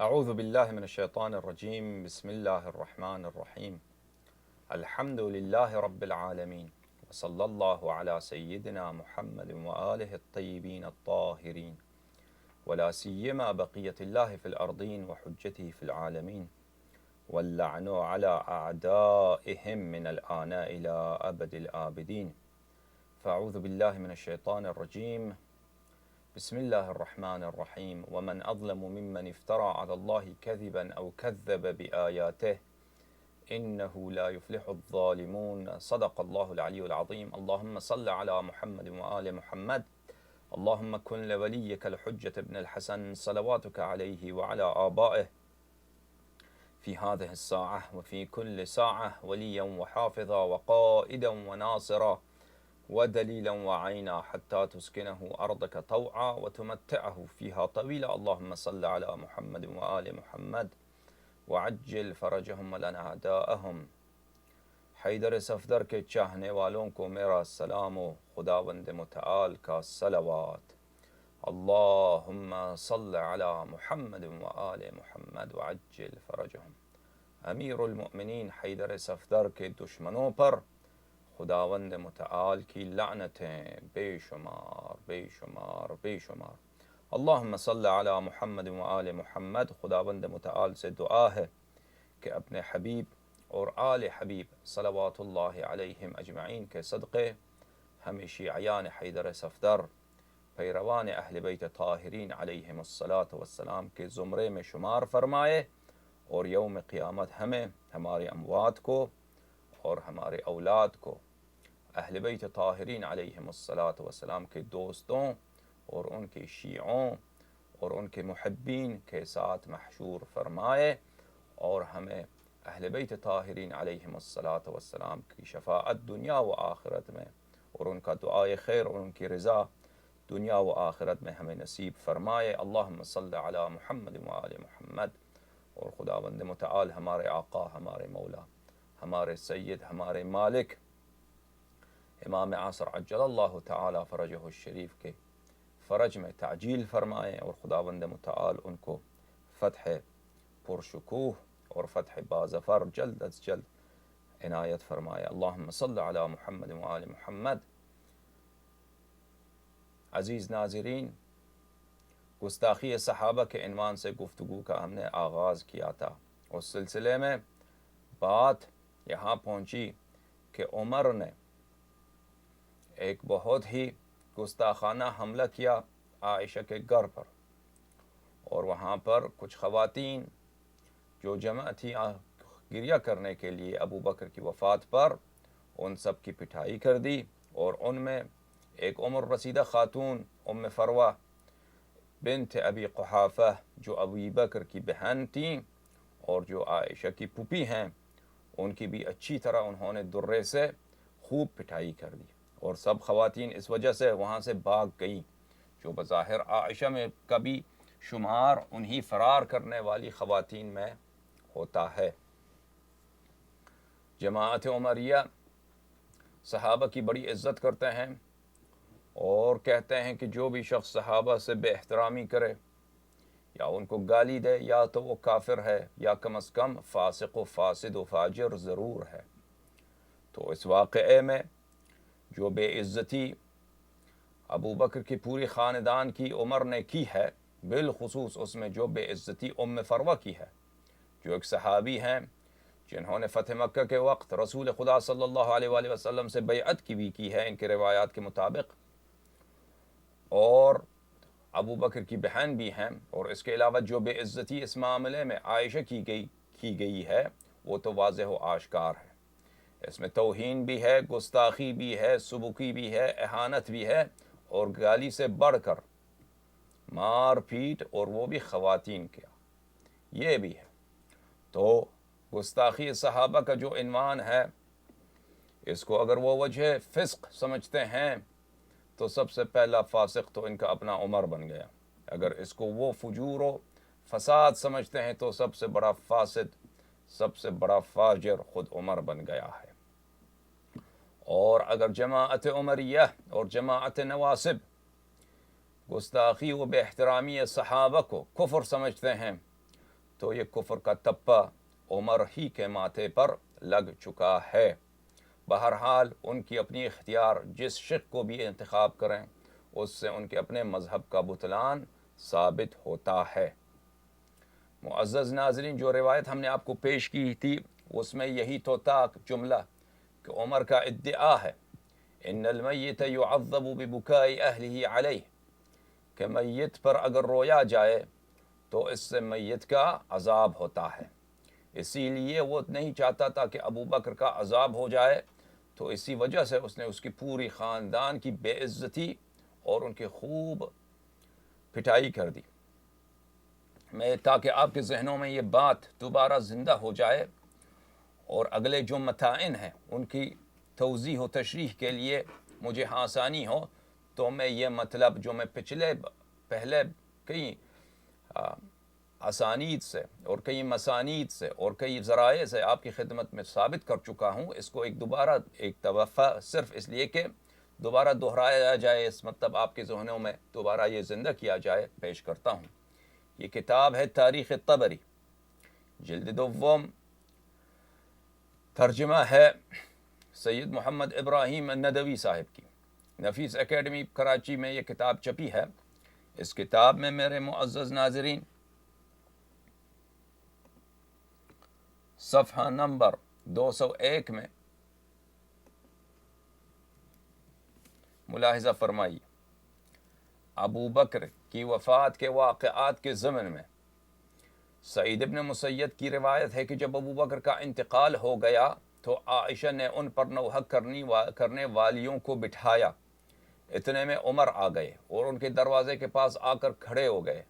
أعوذ بالله من الشيطان الرجيم. بسم الله الرحمن الرحيم. الحمد لله رب العالمين، وصلى الله على سيدنا محمد وآله الطيبين الطاهرين، ولا سيما بقية الله في الأرضين وحجته في العالمين، واللعن على أعدائهم من الآن إلى أبد الآبدين. فأعوذ بالله من الشيطان الرجيم. بسم الله الرحمن الرحيم. ومن أظلم ممن افترى على الله كذبا أو كذب بآياته إنه لا يفلح الظالمون. صدق الله العلي العظيم. اللهم صل على محمد وآل محمد. اللهم كن لوليك الحجة ابن الحسن صلواتك عليه وعلى آبائه في هذه الساعة وفي كل ساعة وليا وحافظا وقائدا وناصرا ودليلا وعينا حتى تسكنه أرضك طوعا وتمتعه فيها طويلا. اللهم صل على محمد وآل محمد وعجل فرجهم ولنا أعداءهم. حیدر صفدر کے چاہنے والوں کو میرا سلام و خداوند متعال کا صلوات. اللہم صل علی محمد وآل محمد وعجل فرجهم. امیر المؤمنین حیدر صفدر کے دشمنوں پر خداوند متعال کی لعنتیں بے شمار بے شمار بے شمار. اللہم صل علی محمد وآل محمد. خداوند متعال سے دعا ہے کہ اپنے حبیب اور آل حبیب صلوات اللہ علیہم اجمعین کے صدقے ہمیں شیعیان حیدر صفدر پیروان اہل بیت طاہرین علیہم الصلاۃ والسلام کے زمرے میں شمار فرمائے، اور یوم قیامت ہمیں، ہمارے اموات کو اور ہمارے اولاد کو اہل بیت طاہرین علیہم الصلاۃ والسلام کے دوستوں اور ان کے شیعوں اور ان کے محبین کے ساتھ محشور فرمائے، اور ہمیں اہل بیت طاہرین علیہم الصلاۃ والسلام کی شفاعت دنیا و آخرت میں اور ان کا دعائے خیر اور ان کی رضا دنیا و آخرت میں ہمیں نصیب فرمائے. اللہم صل علی محمد وآل محمد. اور خداوند متعال ہمارے آقا، ہمارے مولا، ہمارے سید، ہمارے مالک امام عصر عجل اللہ تعالی فرجہ الشریف کے فرج میں تعجیل فرمائیں، اور خداوند متعال ان کو فتح پرشکوہ اور فتح باظفر جلد از جلد عنایت فرمائے. اللہم صل علی محمد وآل محمد. عزیز ناظرین، گستاخی صحابہ کے عنوان سے گفتگو کا ہم نے آغاز کیا تھا. اس سلسلے میں بات یہاں پہنچی کہ عمر نے ایک بہت ہی گستاخانہ حملہ کیا عائشہ کے گھر پر، اور وہاں پر کچھ خواتین جو جمع تھی گریہ کرنے کے لیے ابو بکر کی وفات پر، ان سب کی پٹائی کر دی. اور ان میں ایک عمر رسیدہ خاتون ام فروہ بنت ابی قحافہ جو ابی بکر کی بہن تھیں اور جو عائشہ کی پھوپھی ہیں، ان کی بھی اچھی طرح انہوں نے درے سے خوب پٹائی کر دی، اور سب خواتین اس وجہ سے وہاں سے بھاگ گئیں، جو بظاہر عائشہ میں کبھی شمار انہی فرار کرنے والی خواتین میں ہوتا ہے. جماعت عمریہ صحابہ کی بڑی عزت کرتے ہیں اور کہتے ہیں کہ جو بھی شخص صحابہ سے بے احترامی کرے یا ان کو گالی دے یا تو وہ کافر ہے یا کم از کم فاسق و فاسد و فاجر ضرور ہے. تو اس واقعے میں جو بے عزتی ابو بکر کی پوری خاندان کی عمر نے کی ہے، بالخصوص اس میں جو بے عزتی ام فروہ کی ہے، جو ایک صحابی ہیں جنہوں نے فتح مکہ کے وقت رسول خدا صلی اللہ علیہ وآلہ وسلم سے بیعت کی بھی کی ہے ان کے روایات کے مطابق، اور ابو بکر کی بہن بھی ہیں. اور اس کے علاوہ جو بے عزتی اس معاملے میں عائشہ کی گئی ہے وہ تو واضح و آشکار ہے. اس میں توہین بھی ہے، گستاخی بھی ہے، سبکی بھی ہے، اہانت بھی ہے، اور گالی سے بڑھ کر مار پیٹ، اور وہ بھی خواتین کیا، یہ بھی ہے. تو گستاخی صحابہ کا جو عنوان ہے، اس کو اگر وہ وجہ فسق سمجھتے ہیں تو سب سے پہلا فاسق تو ان کا اپنا عمر بن گیا. اگر اس کو وہ فجور و فساد سمجھتے ہیں تو سب سے بڑا فاسد، سب سے بڑا فاجر خود عمر بن گیا ہے. اور اگر جماعت عمریہ اور جماعت نواسب گستاخی و بے احترامی صحابہ کو کفر سمجھتے ہیں تو یہ کفر کا تپہ عمر ہی کے ماتھے پر لگ چکا ہے۔ بہرحال ان کی اپنی اختیار، جس شق کو بھی انتخاب کریں اس سے ان کے اپنے مذہب کا بطلان ثابت ہوتا ہے۔ معزز ناظرین، جو روایت ہم نے آپ کو پیش کی تھی اس میں یہی تو تھا جملہ کہ عمر کا ادعا ہے ان المیت یعذب ببکاء اہلہ علیہ، کہ میت پر اگر رویا جائے تو اس سے میت کا عذاب ہوتا ہے، اسی لیے وہ نہیں چاہتا تھا کہ ابو بکر کا عذاب ہو جائے، تو اسی وجہ سے اس نے اس کی پوری خاندان کی بے عزتی اور ان کی خوب پٹائی کر دی۔ میں تاکہ آپ کے ذہنوں میں یہ بات دوبارہ زندہ ہو جائے اور اگلے جو متائن ہیں ان کی توضیح و تشریح کے لیے مجھے آسانی ہو، تو میں یہ مطلب جو میں پہلے کئی اسانید سے اور کئی مسانید سے اور کئی ذرائع سے آپ کی خدمت میں ثابت کر چکا ہوں، اس کو ایک دفعہ صرف اس لیے کہ دوبارہ دہرایا جائے، اس مطلب آپ کے ذہنوں میں دوبارہ یہ زندہ کیا جائے، پیش کرتا ہوں۔ یہ کتاب ہے تاریخ طبری، جلد دوم، ترجمہ ہے سید محمد ابراہیم الندوی صاحب کی۔ نفیس اکیڈمی کراچی میں یہ کتاب چھپی ہے۔ اس کتاب میں میرے معزز ناظرین صفحہ نمبر 201 میں ملاحظہ فرمائی، ابو بکر کی وفات کے واقعات کے ضمن میں سعید ابن مسیب کی روایت ہے کہ جب ابو بکر کا انتقال ہو گیا تو عائشہ نے ان پر نوحہ کرنے والیوں کو بٹھایا، اتنے میں عمر آ گئے اور ان کے دروازے کے پاس آ کر کھڑے ہو گئے۔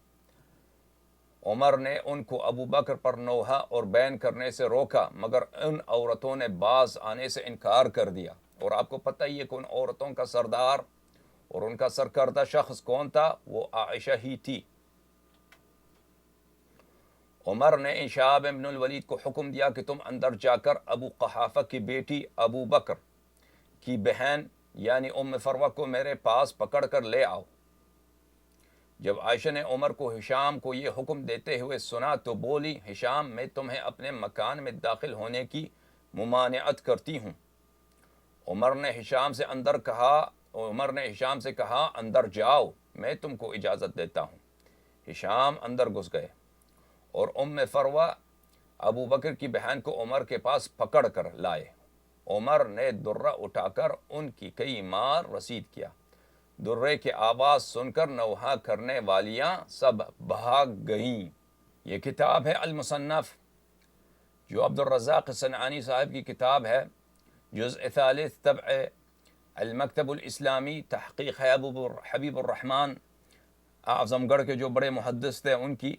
عمر نے ان کو ابو بکر پر نوحہ اور بین کرنے سے روکا، مگر ان عورتوں نے باز آنے سے انکار کر دیا، اور آپ کو پتہ ہی ہے کہ ان عورتوں کا سردار اور ان کا سرکردہ شخص کون تھا؟ وہ عائشہ ہی تھی۔ عمر نے شہاب بن الولید کو حکم دیا کہ تم اندر جا کر ابو قحافہ کی بیٹی ابو بکر کی بہن یعنی ام فروہ کو میرے پاس پکڑ کر لے آؤ۔ جب عائشہ نے عمر کو ہشام کو یہ حکم دیتے ہوئے سنا تو بولی، ہشام، میں تمہیں اپنے مکان میں داخل ہونے کی ممانعت کرتی ہوں۔ عمر نے ہشام سے کہا اندر جاؤ، میں تم کو اجازت دیتا ہوں۔ ہشام اندر گھس گئے اور ام فروہ ابو بکر کی بہن کو عمر کے پاس پکڑ کر لائے۔ عمر نے درہ اٹھا کر ان کی کئی مار رسید کیا۔ درے کی آواز سن کر نوحہ کرنے والیاں سب بھاگ گئیں۔ یہ کتاب ہے المصنف، جو عبد الرزاق صنعانی صاحب کی کتاب ہے، جزء ثالث، طبع المکتب الاسلامی، تحقیق ہے ابو حبیب الرحمن اعظم گڑھ کے جو بڑے محدث تھے ان کی۔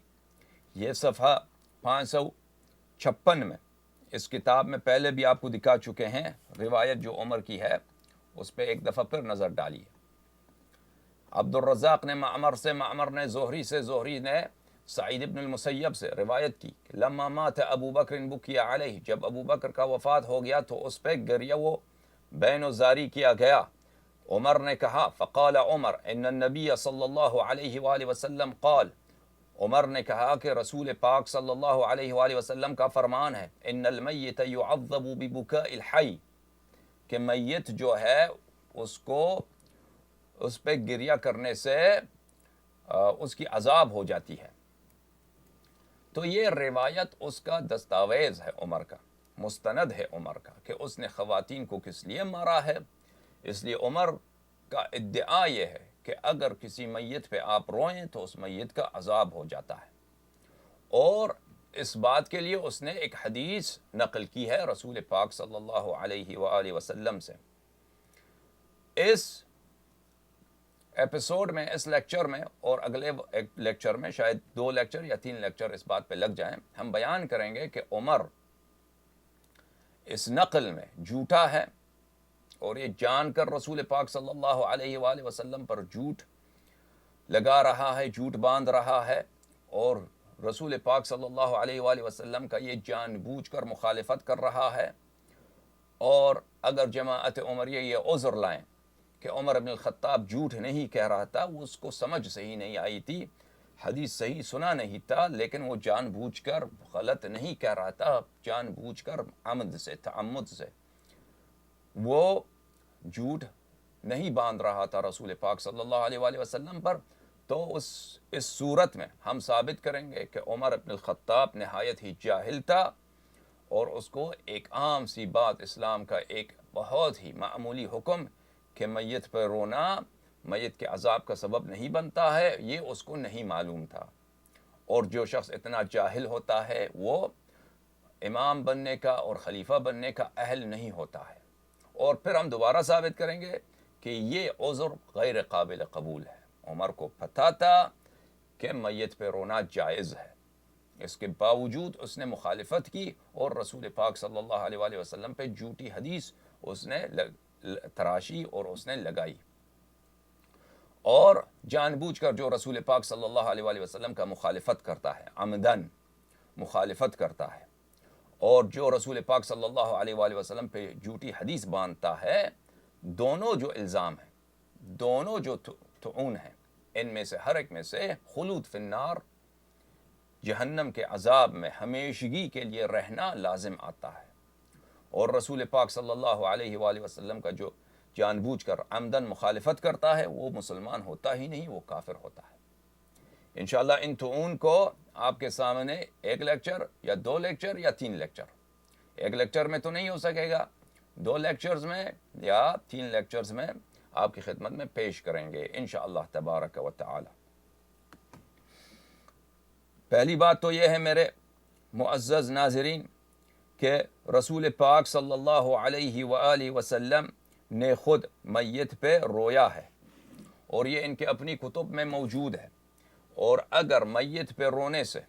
یہ صفحہ 556 میں اس کتاب میں پہلے بھی آپ کو دکھا چکے ہیں، روایت جو عمر کی ہے اس پہ ایک دفعہ پھر نظر ڈالیے۔ عبد الرزاق نے معمر نے زہری نے سعید ابن المسیب سے روایت کی کہ لما مات ابو بکر بکی علیہ، جب ابو بکر کا وفات ہو گیا تو اس پہ گریہ و بین و زاری کیا گیا۔ عمر نے کہا، فقال عمر ان النبی صلی اللہ علیہ وآلہ وسلم قال، عمر نے کہا کہ رسول پاک صلی اللہ علیہ وآلہ وسلم کا فرمان ہے، ان المیت یعذب ببکاء الحی، کہ میت جو ہے اس پہ گریہ کرنے سے اس کی عذاب ہو جاتی ہے۔ تو یہ روایت اس کا دستاویز ہے، عمر کا مستند ہے، عمر کا کہ اس نے خواتین کو کس لیے مارا ہے۔ اس لیے عمر کا ادعا یہ ہے کہ اگر کسی میت پہ آپ روئیں تو اس میت کا عذاب ہو جاتا ہے، اور اس بات کے لیے اس نے ایک حدیث نقل کی ہے رسول پاک صلی اللہ علیہ وآلہ وسلم سے۔ اس ایپیسوڈ میں، اس لیکچر میں اور اگلے لیکچر میں، شاید 2 لیکچر یا 3 لیکچر اس بات پہ لگ جائیں، ہم بیان کریں گے کہ عمر اس نقل میں جھوٹا ہے، اور یہ جان کر رسول پاک صلی اللہ علیہ وآلہ وسلم پر جھوٹ لگا رہا ہے، جھوٹ باندھ رہا ہے، اور رسول پاک صلی اللہ علیہ وآلہ وسلم کا یہ جان بوجھ کر مخالفت کر رہا ہے۔ اور اگر جماعت عمریہ یہ عذر لائیں کہ عمر بن الخطاب جھوٹ نہیں کہہ رہا تھا، وہ اس کو سمجھ صحیح نہیں آئی تھی، حدیث صحیح سنا نہیں تھا، لیکن وہ جان بوجھ کر غلط نہیں کہہ رہا تھا، جان بوجھ کر عمد سے، تعمد سے وہ جھوٹ نہیں باندھ رہا تھا رسول پاک صلی اللہ علیہ وآلہ وسلم پر، تو اس صورت میں ہم ثابت کریں گے کہ عمر بن الخطاب نہایت ہی جاہل تھا، اور اس کو ایک عام سی بات، اسلام کا ایک بہت ہی معمولی حکم کہ میت پر رونا میت کے عذاب کا سبب نہیں بنتا ہے، یہ اس کو نہیں معلوم تھا۔ اور جو شخص اتنا جاہل ہوتا ہے وہ امام بننے کا اور خلیفہ بننے کا اہل نہیں ہوتا ہے۔ اور پھر ہم دوبارہ ثابت کریں گے کہ یہ عذر غیر قابل قبول ہے۔ عمر کو پتہ تھا کہ میت پہ رونا جائز ہے، اس کے باوجود اس نے مخالفت کی اور رسول پاک صلی اللہ علیہ وآلہ وسلم پہ جھوٹی حدیث اس نے تراشی اور اس نے لگائی، اور جان بوجھ کر جو رسول پاک صلی اللہ علیہ وآلہ وسلم کا مخالفت کرتا ہے، عمدن مخالفت کرتا ہے، اور جو رسول پاک صلی اللہ علیہ وآلہ وسلم پہ جھوٹی حدیث باندھتا ہے، دونوں جو الزام ہیں، دونوں جو طعون ہیں، ان میں سے ہر ایک میں سے خلود فی النار، جہنم کے عذاب میں ہمیشگی کے لیے رہنا لازم آتا ہے۔ اور رسول پاک صلی اللہ علیہ وآلہ وسلم کا جو جان بوجھ کر عمدن مخالفت کرتا ہے وہ مسلمان ہوتا ہی نہیں، وہ کافر ہوتا ہے۔ انشاءاللہ ان طعون کو آپ کے سامنے ایک لیکچر یا 2 لیکچر یا 3 لیکچر، ایک لیکچر میں تو نہیں ہو سکے گا، 2 لیکچرز میں یا 3 لیکچرز میں آپ کی خدمت میں پیش کریں گے انشاءاللہ تبارک و تعالی۔ پہلی بات تو یہ ہے میرے معزز ناظرین کہ رسول پاک صلی اللہ علیہ وآلہ وسلم نے خود میت پہ رویا ہے، اور یہ ان کے اپنی کتب میں موجود ہے۔ اور اگر میت پہ رونے سے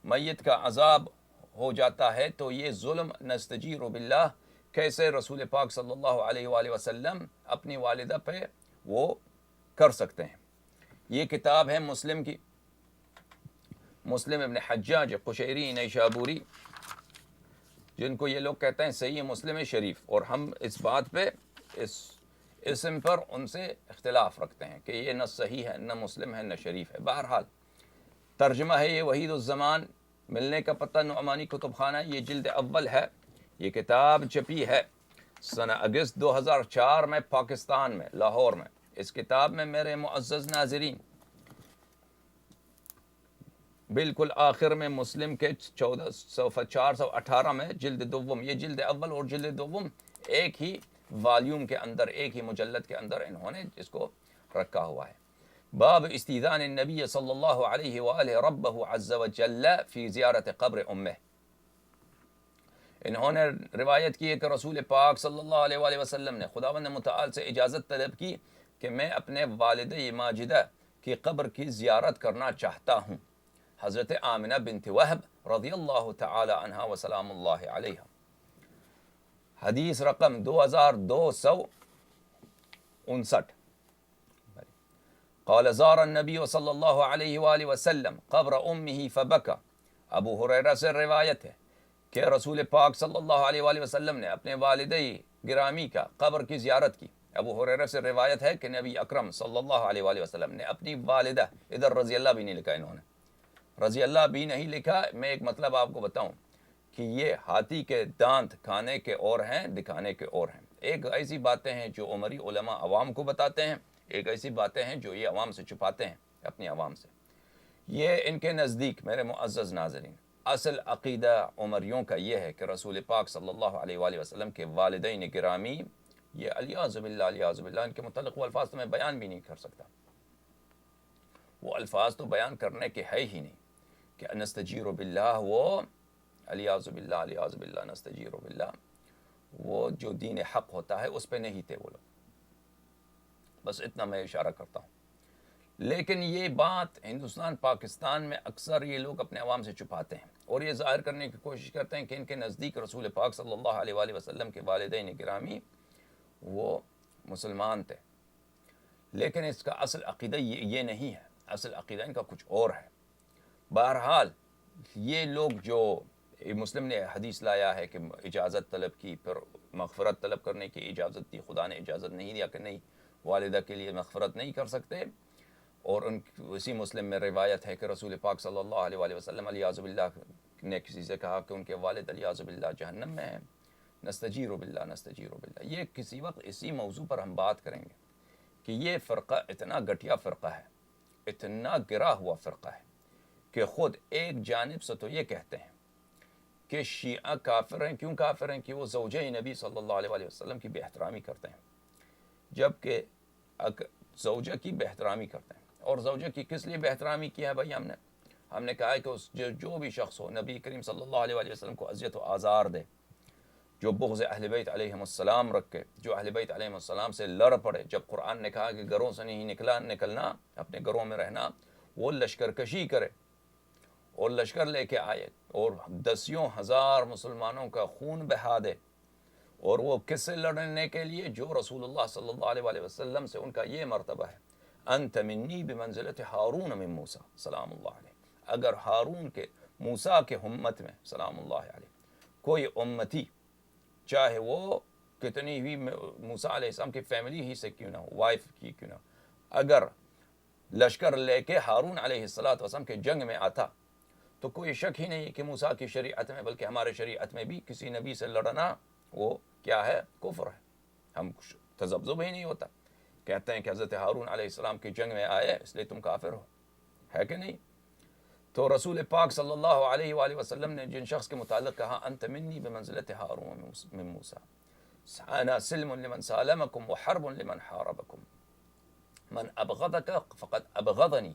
میت کا عذاب ہو جاتا ہے تو یہ ظلم نستجیر باللہ، کیسے رسول پاک صلی اللہ علیہ وآلہ وسلم اپنی والدہ پہ وہ کر سکتے ہیں۔ یہ کتاب ہے مسلم کی، مسلم ابن حجاج قشیری نیشابوری، جن کو یہ لوگ کہتے ہیں صحیح مسلم شریف، اور ہم اس بات پہ اس اسم پر ان سے اختلاف رکھتے ہیں کہ یہ نہ صحیح ہے، نہ مسلم ہے، نہ شریف ہے۔ بہرحال ترجمہ ہے یہ وحید الزمان، ملنے کا پتہ نعمانی کتب خانہ، یہ جلد اول ہے۔ یہ کتاب چھپی ہے سنہ اگست 2004 میں پاکستان میں، لاہور میں۔ اس کتاب میں میرے معزز ناظرین بالکل آخر میں مسلم کے 418 میں جلد دوم، یہ جلد اول اور جلد دوم ایک ہی والیوم کے اندر، ایک ہی مجلد کے اندر انہوں نے اس کو رکھا ہوا ہے۔ باب استئذان النبی صلی اللہ علیہ وآلہ ربہ عز وجل فی زیارت قبر امہ۔ انہوں نے روایت کی ہے کہ رسول پاک صلی اللہ علیہ وآلہ وسلم نے خداوند متعال سے اجازت طلب کی کہ میں اپنے والدہ ماجدہ کی قبر کی زیارت کرنا چاہتا ہوں، حضرت آمنہ بنت وہب رضی اللہ تعالی عنہ وسلام اللہ علیہ۔ حدیث رقم 2259۔ قال زار النبی صلی اللہ علیہ وآلہ وسلم قبر امہ فبکا۔ ابو ہریرہ سے روایت ہے کہ رسول پاک صلی اللہ علیہ وآلہ وسلم نے اپنے والدہ گرامی کا قبر کی زیارت کی۔ ابو ہریرہ سے روایت ہے کہ نبی اکرم صلی اللہ علیہ وآلہ وسلم نے اپنی والدہ، ادھر رضی اللہ بھی نہیں لکھا انہوں نے، رضی اللہ بھی نہیں لکھا۔ میں ایک مطلب آپ کو بتاؤں کہ یہ ہاتھی کے دانت کھانے کے اور ہیں، دکھانے کے اور ہیں۔ ایک ایسی باتیں ہیں جو عمری علماء عوام کو بتاتے ہیں، ایک ایسی باتیں ہیں جو یہ عوام سے چھپاتے ہیں، اپنی عوام سے۔ یہ ان کے نزدیک میرے معزز ناظرین اصل عقیدہ عمریوں کا یہ ہے کہ رسول پاک صلی اللہ علیہ وآلہ وسلم کے والدین گرامی، یہ الیاذ باللہ، الیاذ باللہ، ان کے متعلق وہ الفاظ تو میں بیان بھی نہیں کر سکتا، وہ الفاظ تو بیان کرنے کے ہے ہی نہیں کہ نستجیر باللہ، وہ الیاذ باللہ، الیاذ باللہ، نستجیر باللہ، وہ جو دین حق ہوتا ہے اس پہ نہیں تھے وہ لوگ۔ بس اتنا میں اشارہ کرتا ہوں۔ لیکن یہ بات ہندوستان پاکستان میں اکثر یہ لوگ اپنے عوام سے چھپاتے ہیں، اور یہ ظاہر کرنے کی کوشش کرتے ہیں کہ ان کے نزدیک رسول پاک صلی اللہ علیہ وآلہ وسلم کے والدین گرامی وہ مسلمان تھے۔ لیکن اس کا اصل عقیدہ یہ نہیں ہے، اصل عقیدہ ان کا کچھ اور ہے۔ بہرحال یہ لوگ جو مسلم نے حدیث لایا ہے کہ اجازت طلب کی، پھر مغفرت طلب کرنے کی اجازت دی، خدا نے اجازت نہیں دیا کہ نہیں والدہ کے لیے مغفرت نہیں کر سکتے، اور اسی مسلم میں روایت ہے کہ رسول پاک صلی اللہ علیہ وآلہ وسلم علیہ باللہ نے کسی سے کہا کہ ان کے والد علیہ باللہ جہنم میں ہیں، نستجیر باللہ نستجیر باللہ۔ یہ کسی وقت اسی موضوع پر ہم بات کریں گے کہ یہ فرقہ اتنا گھٹیا فرقہ ہے، اتنا گرا ہوا فرقہ ہے کہ خود ایک جانب سے تو یہ کہتے ہیں کہ شیعہ کافر ہیں۔ کیوں کافر ہیں؟ کہ وہ زوجہ نبی صلی اللہ علیہ وآلہ وسلم کی بے احترامی کرتے ہیں، جبکہ زوجہ کی بے احترامی کرتے ہیں۔ اور زوجہ کی کس لیے بے احترامی کی ہے بھائی؟ ہم نے کہا ہے کہ جو بھی شخص ہو نبی کریم صلی اللہ علیہ وآلہ وسلم کو اذیت و آزار دے، جو بغض اہل بیت علیہم السلام رکھے، جو اہل بیت علیہم السلام سے لڑ پڑے، جب قرآن نے کہا کہ گھروں سے نہیں نکلنا، اپنے گھروں میں رہنا، وہ لشکر کشی کرے اور لشکر لے کے آئے اور دسیوں ہزار مسلمانوں کا خون بہا دے، اور وہ کس سے لڑنے کے لیے؟ جو رسول اللہ صلی اللہ علیہ وآلہ وسلم سے ان کا یہ مرتبہ ہے، انت منی بمنزلت ہارون من موسیٰ سلام اللہ علیہ۔ اگر ہارون کے موسیٰ کے امت میں سلام اللہ علیہ کوئی امتی، چاہے وہ کتنی بھی موسیٰ علیہ السلام کی فیملی ہی سے کیوں نہ ہو، وائف کی کیوں نہ ہو، اگر لشکر لے کے ہارون علیہ السلام کے جنگ میں آتا تو کوئی شک ہی نہیں کہ موسیٰ کی شریعت میں، بلکہ ہمارے شریعت میں بھی کسی نبی سے لڑنا وہ کیا ہے؟ کفر ہے۔ ہم تذبذب ہی نہیں ہوتا، کہتے ہیں کہ حضرت ہارون علیہ السلام کی جنگ میں آئے اس لیے تم کافر ہو، ہے کہ نہیں؟ تو رسول پاک صلی اللہ علیہ وآلہ وسلم نے جن شخص کے متعلق کہا انت منی بمنزلت ہارون من موسیٰ، انا سلم لمن سالمکم وحرب لمن حاربکم، من ابغضک فقد ابغضنی،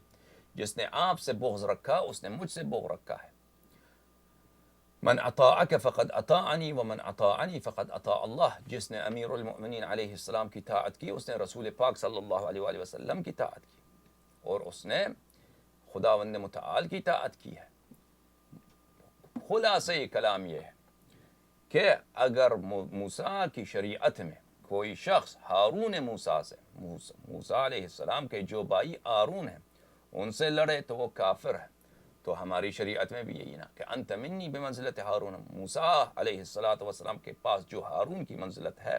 جس نے آپ سے بغض رکھا اس نے مجھ سے بغض رکھا ہے، من اطاعک فقد اطاعنی ومن اطاعنی فقد اطاع اللہ، جس نے امیر المؤمنین علیہ السلام کی طاعت کی اس نے رسول پاک صلی اللہ علیہ وآلہ وسلم کی طاعت کی، اور اس نے خداوند متعال کی طاعت کی ہے۔ خلاصہ کلام یہ ہے کہ اگر موسیٰ کی شریعت میں کوئی شخص ہارون موسیٰ سے، موسیٰ علیہ السلام کے جو بھائی ہارون ہیں ان سے لڑے تو وہ کافر ہے، تو ہماری شریعت میں بھی یہی نا کہ انت منی بمنزلت ہارون، موسیٰ علیہ السلام کے پاس جو ہارون کی منزلت ہے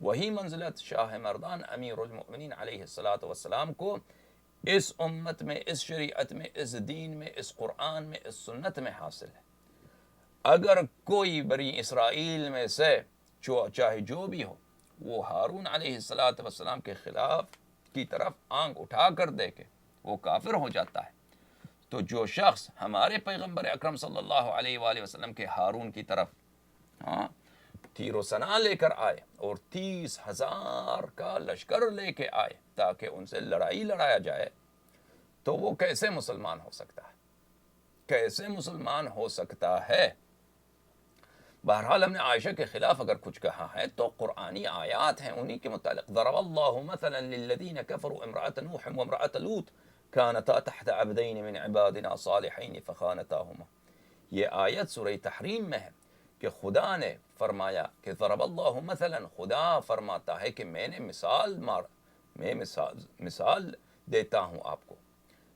وہی منزلت شاہ مردان امیر المؤمنین علیہ السلام کو اس امت میں، اس شریعت میں، اس دین میں، اس قرآن میں، اس سنت میں حاصل ہے۔ اگر کوئی بنی اسرائیل میں سے چاہے جو بھی ہو وہ ہارون علیہ السلام کے خلاف کی طرف آنکھ اٹھا کر دیکھے وہ کافر ہو جاتا ہے۔ تو جو شخص ہمارے پیغمبر اکرم صلی اللہ علیہ وآلہ وسلم کے ہارون کی طرف تیر و سنا لے کر آئے اور 30,000 کا لشکر لے کے آئے تاکہ ان سے لڑائی لڑایا جائے، تو وہ کیسے مسلمان ہو سکتا ہے؟ کیسے مسلمان ہو سکتا ہے؟ بہرحال ہم نے عائشہ کے خلاف اگر کچھ کہا ہے تو قرآنی آیات ہیں انہی کے متعلق۔ ضرب اللہ مثلا للذین کفروا امرأة نوح وامرأة لوط كانتا تحت عبدین من عبادنا صالحین فخانتاہما، یہ آیت سورہ تحریم میں ہے کہ خدا نے فرمایا کہ ضرب اللہ مثلا، خدا فرماتا ہے کہ میں نے مثال دیتا ہوں آپ کو،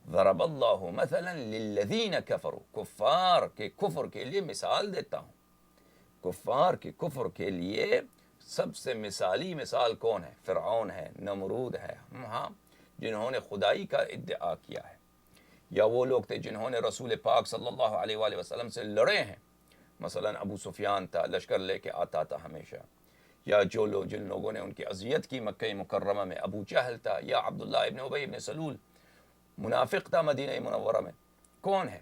ضرب اللہ مثلا للذین کفروا، کفار کے کفر کے لیے مثال دیتا ہوں۔ کفار کے کفر کے لیے سب سے مثالی مثال کون ہے؟ فرعون ہے، نمرود ہے، جنہوں نے خدائی کا ادعا کیا ہے، یا وہ لوگ تھے جنہوں نے رسول پاک صلی اللہ علیہ وآلہ وسلم سے لڑے ہیں، مثلا ابو سفیان تھا، لشکر لے کے آتا تھا ہمیشہ، یا جن لوگوں نے ان کی اذیت کی مکہ مکرمہ میں، ابو جہل تھا، یا عبداللہ ابن ابی ابن سلول منافق تھا مدینہ منورہ میں، کون ہے؟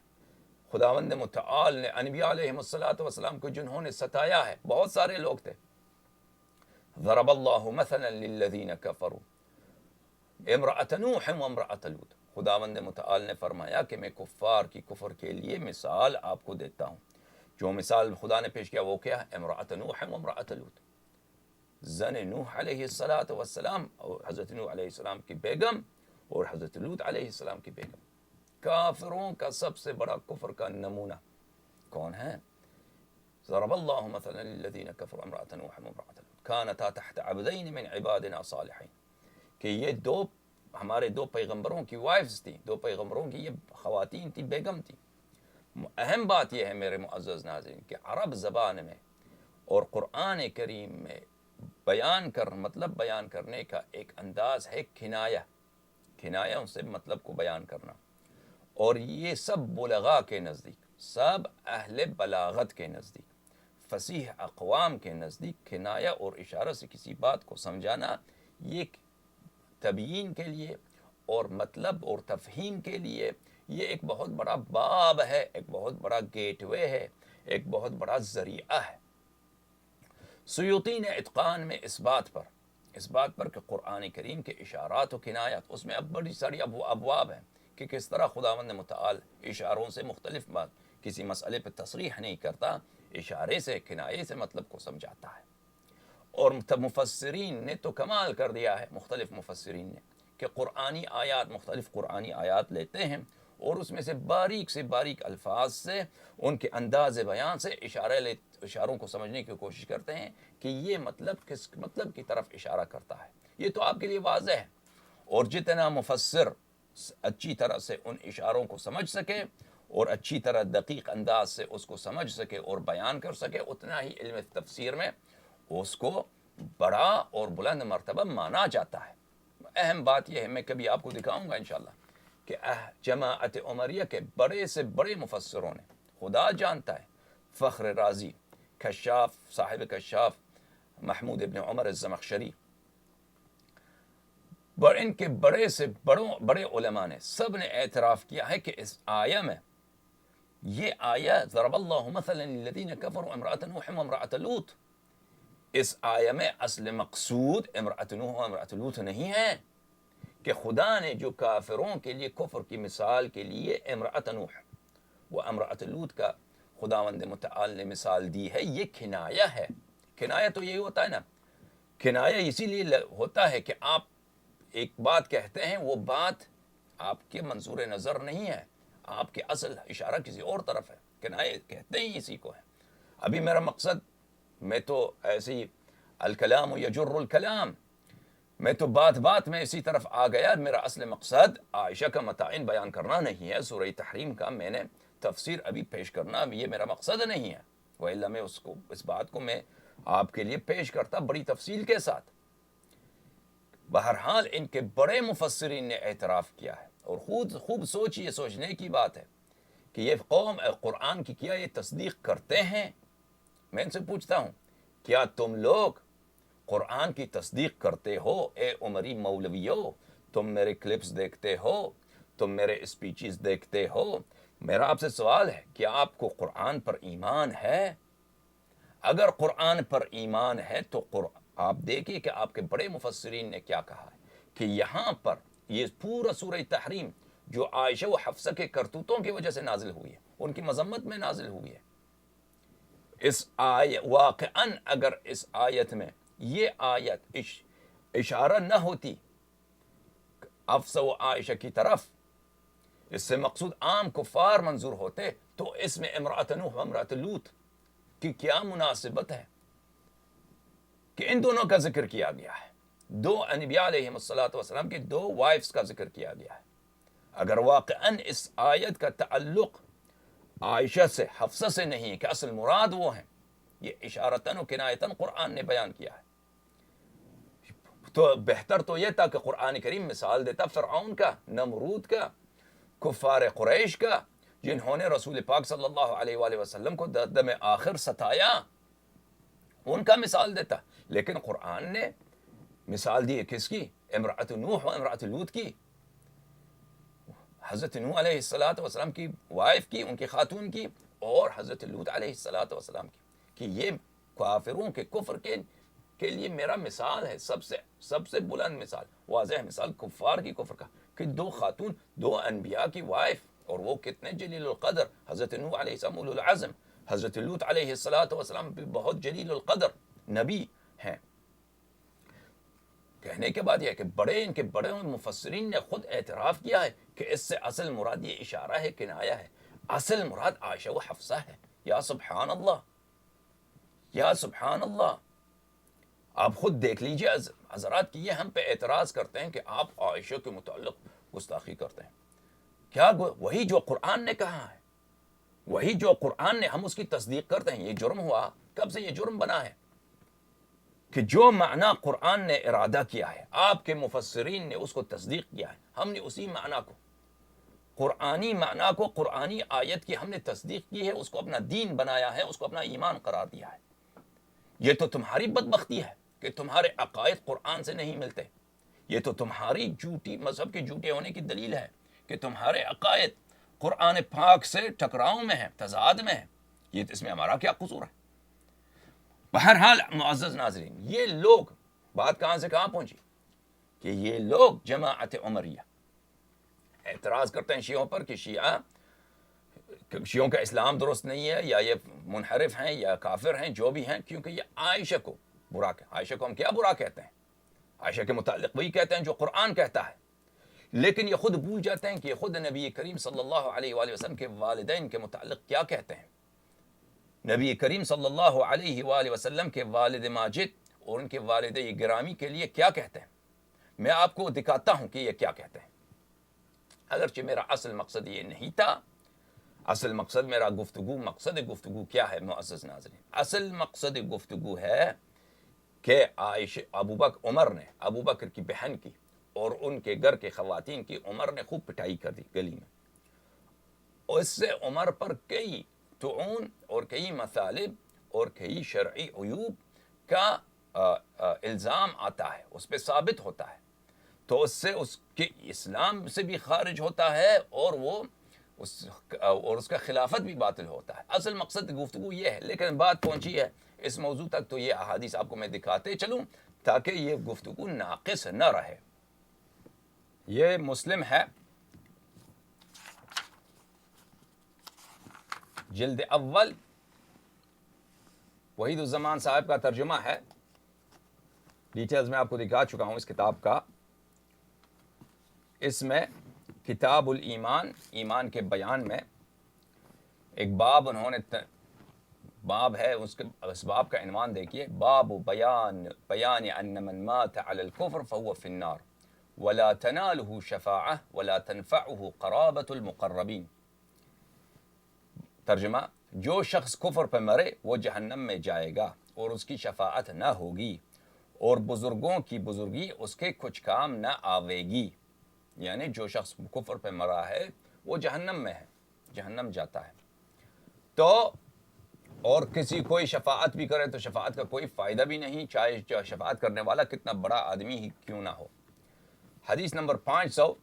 خداوند متعال نے انبیاء علیہ السلام کو جنہوں نے ستایا ہے بہت سارے لوگ تھے۔ ضرب اللہ مثلا للذین کفروا امرأة نوح وامرأة لوط، خداوند متعال نے فرمایا کہ میں کفار کی کفر کے لیے مثال آپ کو دیتا ہوں۔ جو مثال خدا نے پیش کیا وہ کیا ہے؟ امرأة نوح وامرأة لوط، زن نوح علیہ السلام اور حضرت نوح علیہ السلام کی بیگم اور حضرت لوط علیہ السلام کی بیگم۔ کافروں کا سب سے بڑا کفر کا نمونہ کون ہے؟ ضرب اللہ مثلا للذین کفروا امرأة نوح وامرأة لوط كانتا تحت عبدین من عبادنا صالحین، کہ یہ دو ہمارے دو پیغمبروں کی وائفز تھیں، دو پیغمبروں کی یہ خواتین تھی، بیگم تھی۔ اہم بات یہ ہے میرے معزز ناظرین کہ عرب زبان میں اور قرآن کریم میں مطلب بیان کرنے کا ایک انداز ہے کنایہ، کنایوں سے مطلب کو بیان کرنا. اور یہ سب بلغاء کے نزدیک، سب اہل بلاغت کے نزدیک، فصیح اقوام کے نزدیک کنایہ اور اشارہ سے کسی بات کو سمجھانا یہ تبیین کے لیے اور مطلب اور تفہیم کے لیے یہ ایک بہت بڑا باب ہے، ایک بہت بڑا گیٹ وے ہے، ایک بہت بڑا ذریعہ ہے. سیوطی نے اتقان میں اس بات پر کہ قرآن کریم کے اشارات و کنایات، اس میں اب بڑی ساری ابواب ہیں کہ کس طرح خداوند متعال اشاروں سے مختلف بات، کسی مسئلے پہ تصریح نہیں کرتا، اشارے سے کنایے سے مطلب کو سمجھاتا ہے. اور مفسرین نے تو کمال کر دیا ہے، مختلف مفسرین نے، کہ قرآنی آیات، مختلف قرآنی آیات لیتے ہیں اور اس میں سے باریک الفاظ سے، ان کے انداز بیان سے اشاروں کو سمجھنے کی کوشش کرتے ہیں کہ یہ مطلب کس مطلب کی طرف اشارہ کرتا ہے. یہ تو آپ کے لیے واضح ہے، اور جتنا مفسر اچھی طرح سے ان اشاروں کو سمجھ سکے اور اچھی طرح دقیق انداز سے اس کو سمجھ سکے اور بیان کر سکے، اتنا ہی علم تفسیر میں اس کو بڑا اور بلند مرتبہ مانا جاتا ہے. اہم بات یہ ہے، میں کبھی آپ کو دکھاؤں گا انشاءاللہ، کہ جماعت عمریہ کے بڑے سے بڑے مفسروں نے، خدا جانتا ہے، فخر رازی، کشاف، صاحب کشاف، محمود ابن عمر الزمخشری، ان کے بڑے سے بڑے علماء نے، سب نے اعتراف کیا ہے کہ اس آیہ میں، یہ آیہ ضرب اللہ مثلا للذین کفروا امرأۃ نوح وامرأۃ لوط، اس آیہ میں اصل مقصود امرأۃ نوح و امرأۃ لوط نہیں ہے، کہ خدا نے جو کافروں کے لیے کفر کی مثال کے لیے امرأۃ نوح و امرأۃ لوط کا خداوند متعال نے مثال دی ہے، یہ کنایہ ہے. کنایہ تو یہی ہوتا ہے نا، کنایہ اسی لیے ہوتا ہے کہ آپ ایک بات کہتے ہیں، وہ بات آپ کے منظور نظر نہیں ہے، آپ کے اصل اشارہ کسی اور طرف ہے. کنایہ کہتے ہی اسی کو ہے. ابھی میرا مقصد، میں تو ایسی الکلام یجر الکلام، میں تو بات میں اسی طرف آ گیا. میرا اصل مقصد عائشہ کا متعین بیان کرنا نہیں ہے، سورہ تحریم کا میں نے تفسیر ابھی پیش کرنا، یہ میرا مقصد نہیں ہے. وإلا میں اس بات کو میں آپ کے لیے پیش کرتا بڑی تفصیل کے ساتھ. بہرحال ان کے بڑے مفسرین نے اعتراف کیا ہے، اور خوب سوچنے کی بات ہے کہ یہ قوم قرآن کی کیا یہ تصدیق کرتے ہیں؟ میں ان سے پوچھتا ہوں، کیا تم لوگ قرآن کی تصدیق کرتے ہو؟ اے عمری مولویو، تم میرے کلپس دیکھتے ہو، تم میرے اسپیچز دیکھتے ہو. میرا آپ سے سوال ہے، کیا آپ کو قرآن پر ایمان ہے؟ اگر قرآن پر ایمان ہے تو آپ دیکھیے کہ آپ کے بڑے مفسرین نے کیا کہا ہے، کہ یہاں پر یہ پورا سورہ تحریم جو عائشہ و حفصہ کے کرتوتوں کی وجہ سے نازل ہوئی ہے، ان کی مذمت میں نازل ہوئی ہے. اس واقعاً اگر اس آیت میں یہ آیت اشارہ نہ ہوتی حفصہ و عائشہ کی طرف، اس سے مقصود عام کفار منظور ہوتے، تو اس میں امرأۃ نوح و امرأۃ لوط کی کیا مناسبت ہے کہ ان دونوں کا ذکر کیا گیا ہے؟ دو انبیاء علیہ السلام کے دو وائفز کا ذکر کیا گیا ہے. اگر واقعاً اس آیت کا تعلق عائشہ سے، حفصہ سے نہیں ہے، کہ اصل مراد وہ ہیں، یہ اشارتاً و کنایتاً قرآن نے بیان کیا ہے، تو بہتر تو یہ تھا کہ قرآن کریم مثال دیتا فرعون کا، نمرود کا، کفار قریش کا، جنہوں نے رسول پاک صلی اللہ علیہ وآلہ وسلم کو دم آخر ستایا، ان کا مثال دیتا. لیکن قرآن نے مثال دی کس کی؟ امرأۃ نوح و امرأۃ لوط کی، حضرت نوح علیہ السلام کی وائف کی، ان کی خاتون کی، اور حضرت لوط علیہ السلام کی، کہ یہ کافروں کے کفر کے لیے میرا مثال ہے، سب سے بلند مثال، واضح مثال کفار کی کفر کا، کہ دو خاتون، دو انبیاء کی وائف، اور وہ کتنے جلیل القدر، حضرت نوح علیہ السلام اولو العزم، حضرت لوط علیہ السلام بھی بہت جلیل القدر نبی ہیں. کہنے کے بعد یہ کہ ان کے بڑے مفسرین نے خود اعتراف کیا ہے کہ اس سے اصل مراد یہ اشارہ ہے، کنایہ ہے، اصل مراد عائشہ و حفصہ ہے. یا سبحان اللہ، یا سبحان اللہ. آپ خود دیکھ لیجئے حضرات، کی یہ ہم پہ اعتراض کرتے ہیں کہ آپ عائشہ کے متعلق گستاخی کرتے ہیں. کیا وہی جو قرآن نے کہا ہے، وہی جو قرآن نے، ہم اس کی تصدیق کرتے ہیں، یہ جرم ہوا؟ کب سے یہ جرم بنا ہے؟ کہ جو معنی قرآن نے ارادہ کیا ہے، آپ کے مفسرین نے اس کو تصدیق کیا ہے، ہم نے اسی معنی کو، قرآنی معنی کو، قرآنی آیت کی ہم نے تصدیق کی ہے، اس کو اپنا دین بنایا ہے، اس کو اپنا ایمان قرار دیا ہے۔ یہ تو تمہاری بدبختی ہے کہ تمہارے عقائد قرآن سے نہیں ملتے، یہ تو تمہاری جھوٹی مذہب کے جھوٹے ہونے کی دلیل ہے کہ تمہارے عقائد قرآن پاک سے ٹکراؤ میں ہے، تضاد میں ہے۔ یہ اس میں ہمارا کیا قصور ہے؟ بہرحال معزز ناظرین، یہ لوگ، بات کہاں سے کہاں پہنچی کہ یہ لوگ جماعت عمریہ اعتراض کرتے ہیں شیعوں پر کہ شیعوں کا اسلام درست نہیں ہے، یا یہ منحرف ہیں یا کافر ہیں، جو بھی ہیں، کیونکہ یہ عائشہ کو برا عائشہ کو ہم کیا برا کہتے ہیں؟ عائشہ کے متعلق وہی کہتے ہیں جو قرآن کہتا ہے، لیکن یہ خود بھول جاتے ہیں کہ یہ خود نبی کریم صلی اللہ علیہ وآلہ وسلم کے والدین کے متعلق کیا کہتے ہیں۔ نبی کریم صلی اللہ علیہ وآلہ وسلم کے والد ماجد اور ان کے والد گرامی کے لیے کیا کہتے ہیں؟ میں آپ کو دکھاتا ہوں کہ یہ کیا کہتے ہیں، اگرچہ میرا اصل مقصد یہ نہیں تھا۔ اصل مقصد میرا مقصد گفتگو کیا ہے معزز ناظرین؟ اصل مقصد گفتگو ہے کہ عمر نے ابو بکر کی بہن کی اور ان کے گھر کے خواتین کی عمر نے خوب پٹائی کر دی گلی میں، اور اس سے عمر پر کئی طعون اور کئی مثالب اور کئی شرعی عیوب کا الزام آتا ہے، اس پہ ثابت ہوتا ہے، تو اس سے اس کے اسلام سے بھی خارج ہوتا ہے اور وہ اس کا خلافت بھی باطل ہوتا ہے۔ اصل مقصد گفتگو یہ ہے، لیکن بات پہنچی ہے اس موضوع تک، تو یہ احادیث آپ کو میں دکھاتے چلوں تاکہ یہ گفتگو ناقص نہ رہے۔ یہ مسلم ہے، جلد اول، وحید الزمان صاحب کا ترجمہ ہے، ڈیٹیلز میں آپ کو دکھا چکا ہوں اس کتاب کا۔ اس میں کتاب الایمان، ایمان کے بیان میں ایک باب انہوں نے باب ہے، اس باب کا عنوان دیکھیے، باب بیان ان من مات علی الکفر فهو فی النار ولا تناله شفاعہ ولا تنفعه قرابۃ المقربین۔ ترجمہ، جو شخص کفر پہ مرے وہ جہنم میں جائے گا اور اس کی شفاعت نہ ہوگی اور بزرگوں کی بزرگی اس کے کچھ کام نہ آوے گی۔ یعنی جو شخص کفر پہ مرا ہے وہ جہنم میں ہے، جہنم جاتا ہے، تو اور کوئی شفاعت بھی کرے تو شفاعت کا کوئی فائدہ بھی نہیں، چاہے شفاعت کرنے والا کتنا بڑا آدمی ہی کیوں نہ ہو۔ حدیث نمبر 500،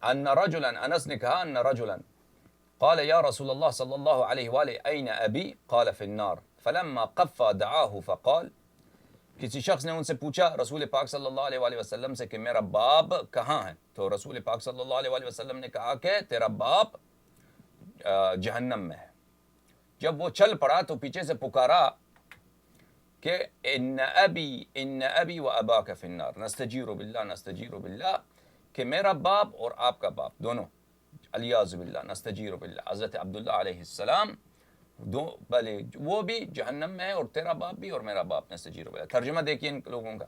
ان رجلا، انس نے کہا، ان رجلا قال یا رسول اللہ صلی اللہ علیہ وآلہ این ابی قال فی النار فلما قفا دعاه فقال، کسی شخص نے ان سے پوچھا رسول پاک صلی اللہ علیہ وآلہ وسلم سے کہ میرا باپ کہاں ہے، تو رسول پاک صلی اللہ علیہ وآلہ وسلم نے کہا کہ تیرا باپ جہنم میں ہے۔ جب وہ چل پڑا تو پیچھے سے پکارا کہ ان ابی و اباک فی النار نستجیر باللہ نستجیر باللہ، کہ میرا باپ اور آپ کا باپ دونوں، علیاذ باللہ، نستجیر باللہ، حضرت عبداللہ علیہ السلام بلے وہ بھی جہنم میں ہے اور تیرا باپ بھی اور میرا باپ نستجیر باللہ۔ ترجمہ دیکھیے ان لوگوں کا۔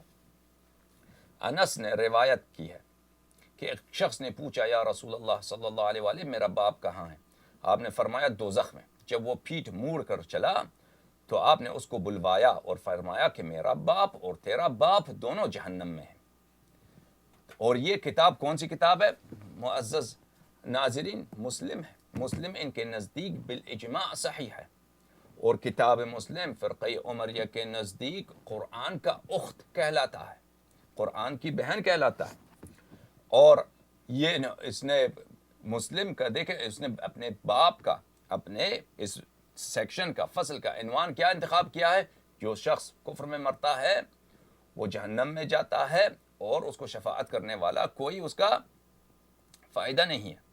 انس نے روایت کی ہے کہ ایک شخص نے پوچھا یا رسول اللہ صلی اللہ علیہ وآلہ میرا باپ کہاں ہے؟ آپ نے فرمایا دوزخ میں۔ جب وہ پیٹھ موڑ کر چلا تو آپ نے اس کو بلوایا اور فرمایا کہ میرا باپ اور تیرا باپ دونوں جہنم میں ہیں۔ اور یہ کتاب کون سی کتاب ہے معزز ناظرین؟ مسلم ہے۔ مسلم ان کے نزدیک بالاجماع صحیح ہے، اور کتاب مسلم فرقہ عمریہ کے نزدیک قرآن کا اخت کہلاتا ہے، قرآن کی بہن کہلاتا ہے۔ اور یہ اس نے مسلم کا دیکھیں، اس نے اپنے باپ کا، اپنے اس سیکشن کا، فصل کا عنوان کیا انتخاب کیا ہے؟ جو شخص کفر میں مرتا ہے وہ جہنم میں جاتا ہے اور اس کو شفاعت کرنے والا کوئی اس کا فائدہ نہیں ہے۔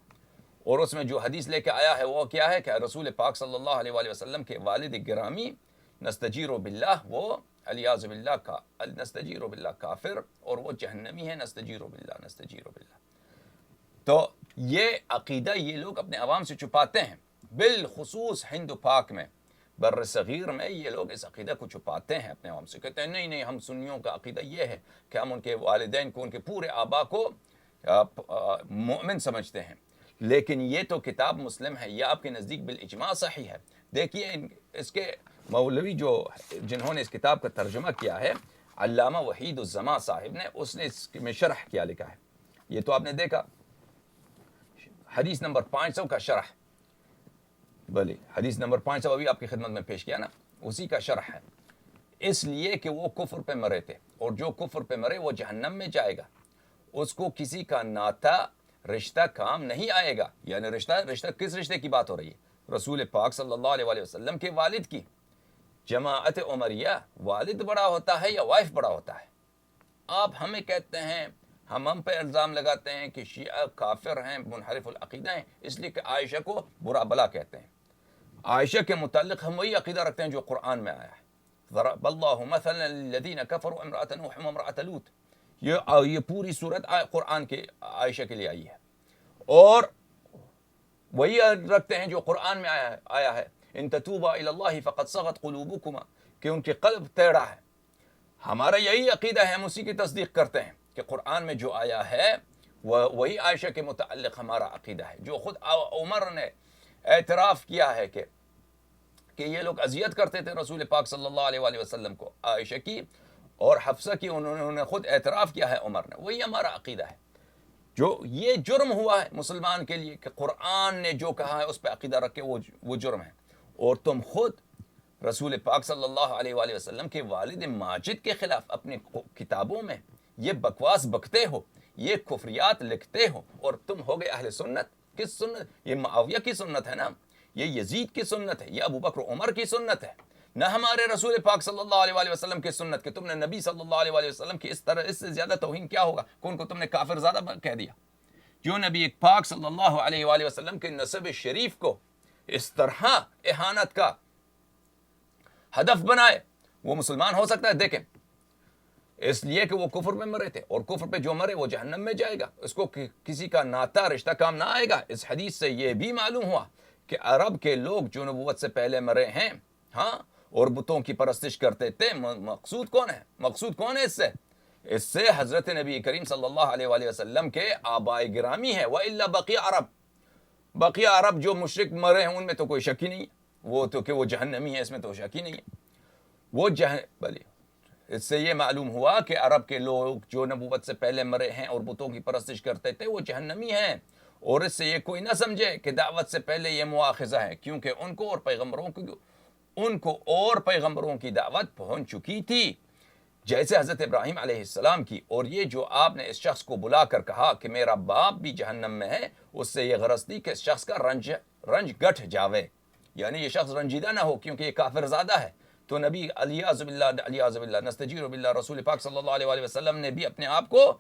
اور اس میں جو حدیث لے کے آیا ہے وہ کیا ہے کہ رسول پاک صلی اللہ علیہ وآلہ وسلم کے والد گرامی نستجیر باللہ، وہ علیاذ باللہ کا نستجیر باللہ کافر اور وہ جہنمی ہے، نستجیر باللہ نستجیر باللہ۔ تو یہ عقیدہ یہ لوگ اپنے عوام سے چھپاتے ہیں، بالخصوص ہند پاک میں، بر صغیر میں یہ لوگ اس عقیدہ کو چھپاتے ہیں اپنے عوام سے، کہتے ہیں نہیں ہم سنیوں کا عقیدہ یہ ہے کہ ہم ان کے والدین کو، ان کے پورے آبا کو مومن سمجھتے ہیں۔ لیکن یہ تو کتاب مسلم ہے، یہ آپ کے نزدیک بالاجماع صحیح ہے۔ دیکھیے اس کے مولوی جو جنہوں نے اس کتاب کا ترجمہ کیا ہے علامہ وحید الزماں صاحب نے، اس نے اس میں شرح کیا لکھا ہے. یہ تو آپ نے دیکھا حدیث نمبر 500 کا شرح. بھلے حدیث نمبر 500 ابھی آپ کی خدمت میں پیش کیا نا، اسی کا شرح ہے. اس لیے کہ وہ کفر پہ مرے تھے، اور جو کفر پہ مرے وہ جہنم میں جائے گا. اس کو کسی کا ناتا رشتہ کام نہیں آئے گا. یعنی رشتہ کس رشتے کی بات ہو رہی ہے؟ رسول پاک صلی اللہ علیہ وسلم کے والد کی. جماعت عمریہ والد بڑا ہوتا ہے یا وائف بڑا ہوتا ہے؟ آپ ہمیں کہتے ہیں، ہم پہ الزام لگاتے ہیں کہ شیعہ کافر ہیں، منحرف العقیدہ ہیں، اس لیے کہ عائشہ کو برا بلا کہتے ہیں. عائشہ کے متعلق ہم وہی عقیدہ رکھتے ہیں جو قرآن میں آیا ہے. ضرب اللہ مثلا للذین کفروا امرأة نوح وامرأة لوط. یہ پوری صورت قرآن کے عائشہ کے لیے آئی ہے، اور وہی رکھتے ہیں جو قرآن میں آیا ہے ان تتوبا الی اللہ فقد صغت قلوبکما، کہ ان کے قلب ٹیڑھا ہے. ہمارا یہی عقیدہ ہے، ہم اسی کی تصدیق کرتے ہیں کہ قرآن میں جو آیا ہے وہی عائشہ کے متعلق ہمارا عقیدہ ہے. جو خود عمر نے اعتراف کیا ہے کہ یہ لوگ اذیت کرتے تھے رسول پاک صلی اللہ علیہ وسلم کو، عائشہ کی اور حفصہ کی، انہوں نے خود اعتراف کیا ہے عمر نے. وہی ہمارا عقیدہ ہے. جو یہ جرم ہوا ہے مسلمان کے لیے کہ قرآن نے جو کہا ہے اس پہ عقیدہ رکھ کے وہ جرم ہے. اور تم خود رسول پاک صلی اللہ علیہ وسلم کے والد ماجد کے خلاف اپنی کتابوں میں یہ بکواس بکتے ہو، یہ کفریات لکھتے ہو، اور تم ہو گئے اہل سنت. کس سنت؟ یہ معاویہ کی سنت ہے نا، یہ یزید کی سنت ہے، یہ ابو بکر عمر کی سنت ہے، نہ ہمارے رسول پاک صلی اللہ علیہ وسلم کی سنت. کہ تم نے نبی صلی اللہ علیہ وسلم کی اس طرح، اس سے زیادہ توہین کیا ہوگا؟ کون کو تم نے کافر زادہ کہہ دیا؟ جو نبی پاک صلی اللہ علیہ وسلم کے نسب شریف کو اس طرح اہانت کا ہدف بنائے، وہ مسلمان ہو سکتا ہے؟ دیکھیں، اس لیے کہ وہ کفر میں مرے تھے، اور کفر پہ جو مرے وہ جہنم میں جائے گا. اس کو کسی کا ناتا رشتہ کام نہ آئے گا. اس حدیث سے یہ بھی معلوم ہوا کہ عرب کے لوگ جو نبوت سے پہلے مرے ہیں، ہاں، اور بتوں کی پرستش کرتے تھے. مقصود کون ہے؟ مقصود کون ہے اس سے حضرت نبی کریم صلی اللہ علیہ وسلم کے آبائے گرامی ہے. وَإِلَّا بَقِيَ عَرَب، بقیہ عرب جو مشرک مرے ہیں ان میں تو کوئی شک ہی نہیں ہے، وہ تو کہ وہ جہنمی ہے، اس میں تو شک ہی نہیں ہے. وہ بلی اس سے یہ معلوم ہوا کہ عرب کے لوگ جو نبوت سے پہلے مرے ہیں اور بتوں کی پرستش کرتے تھے وہ جہنمی ہیں. اور اس سے یہ کوئی نہ سمجھے کہ دعوت سے پہلے یہ مواخذہ ہے، کیونکہ ان کو اور پیغمبروں کی دعوت پہنچ چکی تھی، جیسے حضرت ابراہیم علیہ السلام کی. اور یہ جو آپ نے اس شخص کو بلا کر کہا کہ میرا باپ بھی جہنم میں ہے، اس سے یہ غرض تھی کہ اس شخص کا رنج گٹھ جاوے، یعنی یہ شخص رنجیدہ نہ ہو، کیونکہ یہ کافر زادہ ہے. تو نبی علیہ باللہ نستجیر باللہ، رسول پاک صلی اللہ علیہ وسلم نے بھی اپنے آپ کو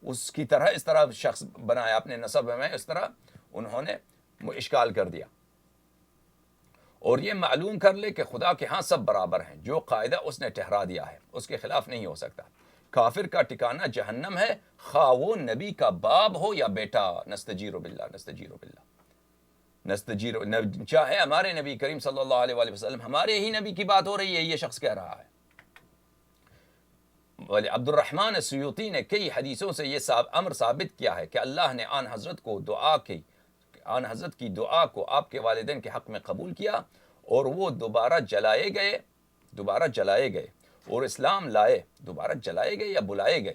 اس کی طرح اس طرح شخص بنایا، اپنے نسب میں اس طرح انہوں نے اشکال کر دیا. اور یہ معلوم کر لے کہ خدا کے ہاں سب برابر ہیں. جو قاعدہ اس نے ٹھہرا دیا ہے اس کے خلاف نہیں ہو سکتا. کافر کا ٹھکانہ جہنم ہے، خواہ وہ نبی کا باپ ہو یا بیٹا. نستجیر باللہ، نستجیر باللہ، نستجیر. چاہے ہمارے نبی کریم صلی اللہ علیہ وسلم، ہمارے ہی نبی کی بات ہو رہی ہے، یہ شخص کہہ رہا ہے. ولی عبد الرحمن السیوطی نے کئی حدیثوں سے یہ امر ثابت کیا ہے کہ اللہ نے آن حضرت کی دعا کو آپ کے والدین کے حق میں قبول کیا، اور وہ دوبارہ جلائے گئے اور اسلام لائے. دوبارہ جلائے گئے یا بلائے گئے؟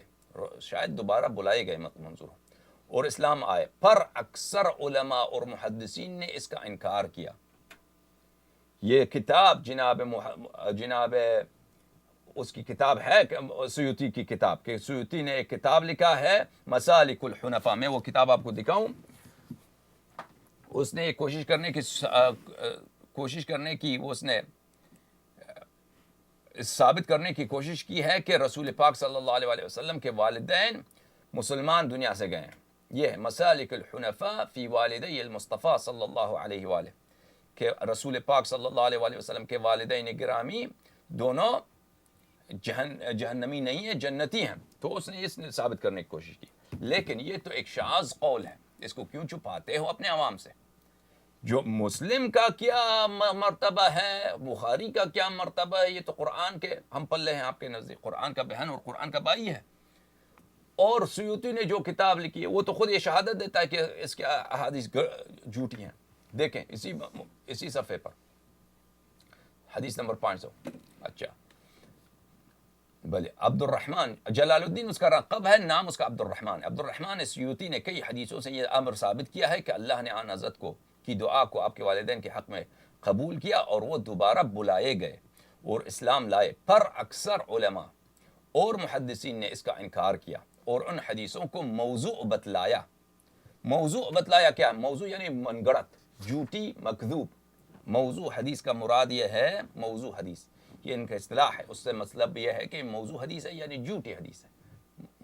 شاید دوبارہ بلائے گئے منظور، اور اسلام آئے. پر اکثر علماء اور محدثین نے اس کا انکار کیا. یہ کتاب جناب اس کی کتاب ہے سیوطی کی کتاب، کہ سیوطی نے ایک کتاب لکھا ہے مسالک الحنفاء. میں وہ کتاب آپ کو دکھاؤں. اس نے کوشش کرنے کی اس نے ثابت کرنے کی کوشش کی ہے کہ رسول پاک صلی اللہ علیہ وسلم کے والدین مسلمان دنیا سے گئے ہیں. یہ ہے مسالک الحنفاء فی والدی المصطفیٰ صلی اللہ علیہ وآلہ، کہ رسول پاک صلی اللہ علیہ وسلم کے والدین گرامی دونوں جہنمی نہیں ہیں، جنتی ہیں. تو اس نے ثابت کرنے کی کوشش کی. لیکن یہ تو ایک شاذ قول ہے، اس کو کیوں چھپاتے ہو اپنے عوام سے؟ جو مسلم کا کیا مرتبہ ہے، بخاری کا کیا مرتبہ ہے، یہ تو قرآن کے ہم پلے ہیں آپ کے نزدیک، قرآن کا بہن اور قرآن کا بھائی ہے. اور سیوطی نے جو کتاب لکھی ہے وہ تو خود یہ شہادت دیتا ہے کہ اس کے احادیث جھوٹی ہیں. دیکھیں اسی صفحے پر حدیث نمبر 500. اچھا بھلے عبد الرحمن جلال الدین اس کا رقب ہے, نام اس کا عبد الرحمن. عبد الرحمن سیوطی نے کئی حدیثوں سے یہ امر ثابت کیا ہے کہ اللہ نے آن حضرت کو کی دعا کو آپ کے والدین کے حق میں قبول کیا اور وہ دوبارہ بلائے گئے اور اسلام لائے. پر اکثر علماء اور محدثین نے اس کا انکار کیا اور ان حدیثوں کو موضوع بتلایا. موضوع بتلایا کیا؟ موضوع یعنی من گڑت, جھوٹی, مکذوب. موضوع حدیث کا مراد یہ ہے, موضوع حدیث یہ ان کا اصطلاح ہے, اس سے مطلب یہ ہے کہ موضوع حدیث ہے یعنی جھوٹی حدیث ہے,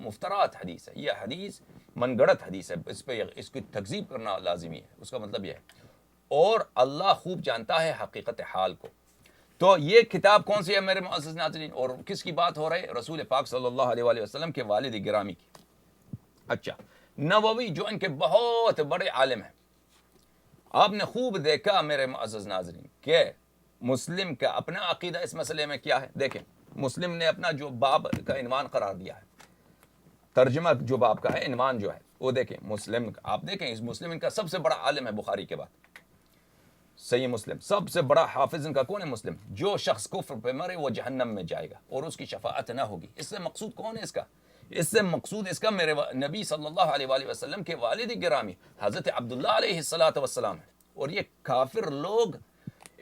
مفترات حدیث ہے, یہ حدیث من گڑت حدیث ہے, اس پہ اس کی تکذیب کرنا لازمی ہے. اس کا مطلب یہ ہے. اور اللہ خوب جانتا ہے حقیقت حال کو. تو یہ کتاب کون سی ہے میرے معزز ناظرین, اور کس کی بات ہو رہی ہے؟ رسول پاک صلی اللہ علیہ وآلہ وسلم کے والد گرامی کی. اچھا, نووی جو ان کے بہت بڑے عالم ہیں. آپ نے خوب دیکھا میرے معزز ناظرین کہ مسلم کا اپنا عقیدہ اس مسئلے میں کیا ہے. دیکھیں, مسلم نے اپنا جو باب کا عنوان قرار دیا ہے, ترجمہ جو باب کا ہے, عنوان جو ہے وہ دیکھیں. مسلم, آپ دیکھیں اس مسلم ان کا سب سے بڑا عالم ہے بخاری کے بعد. صحیح مسلم سب سے بڑا حافظ ان کا کون ہے؟ مسلم. جو شخص کفر پہ مرے وہ جہنم میں جائے گا اور اس کی شفاعت نہ ہوگی. اس سے مقصود کون ہے اس کا؟ اس سے مقصود اس کا میرے نبی صلی اللہ علیہ وآلہ وسلم کے والد گرامی حضرت عبداللہ علیہ السلام ہے. اور یہ کافر لوگ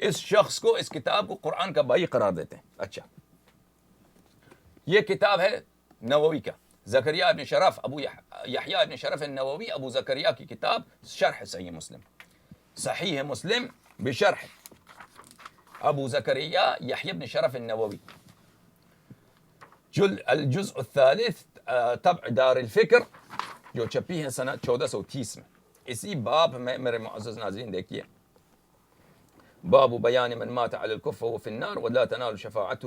اس شخص کو, اس کتاب کو قرآن کا بھائی قرار دیتے ہیں. اچھا, یہ کتاب ہے نووی کا, زکریا ابن شرف, ابو یحییٰ ابن شرف النووی, ابو زکریا کی کتاب, شرح صحیح مسلم. صحیح مسلم بشرح ابو زکریا یحییٰ ابن شرف النووی, الجزء الثالث, طبع دار الفکر, جو چھپی ہے سنہ 1430 میں. اسی باب میں میرے معزز ناظرین دیکھیے, باب بیان من مات على الكفر وهو في النار ولا تنال شفاعة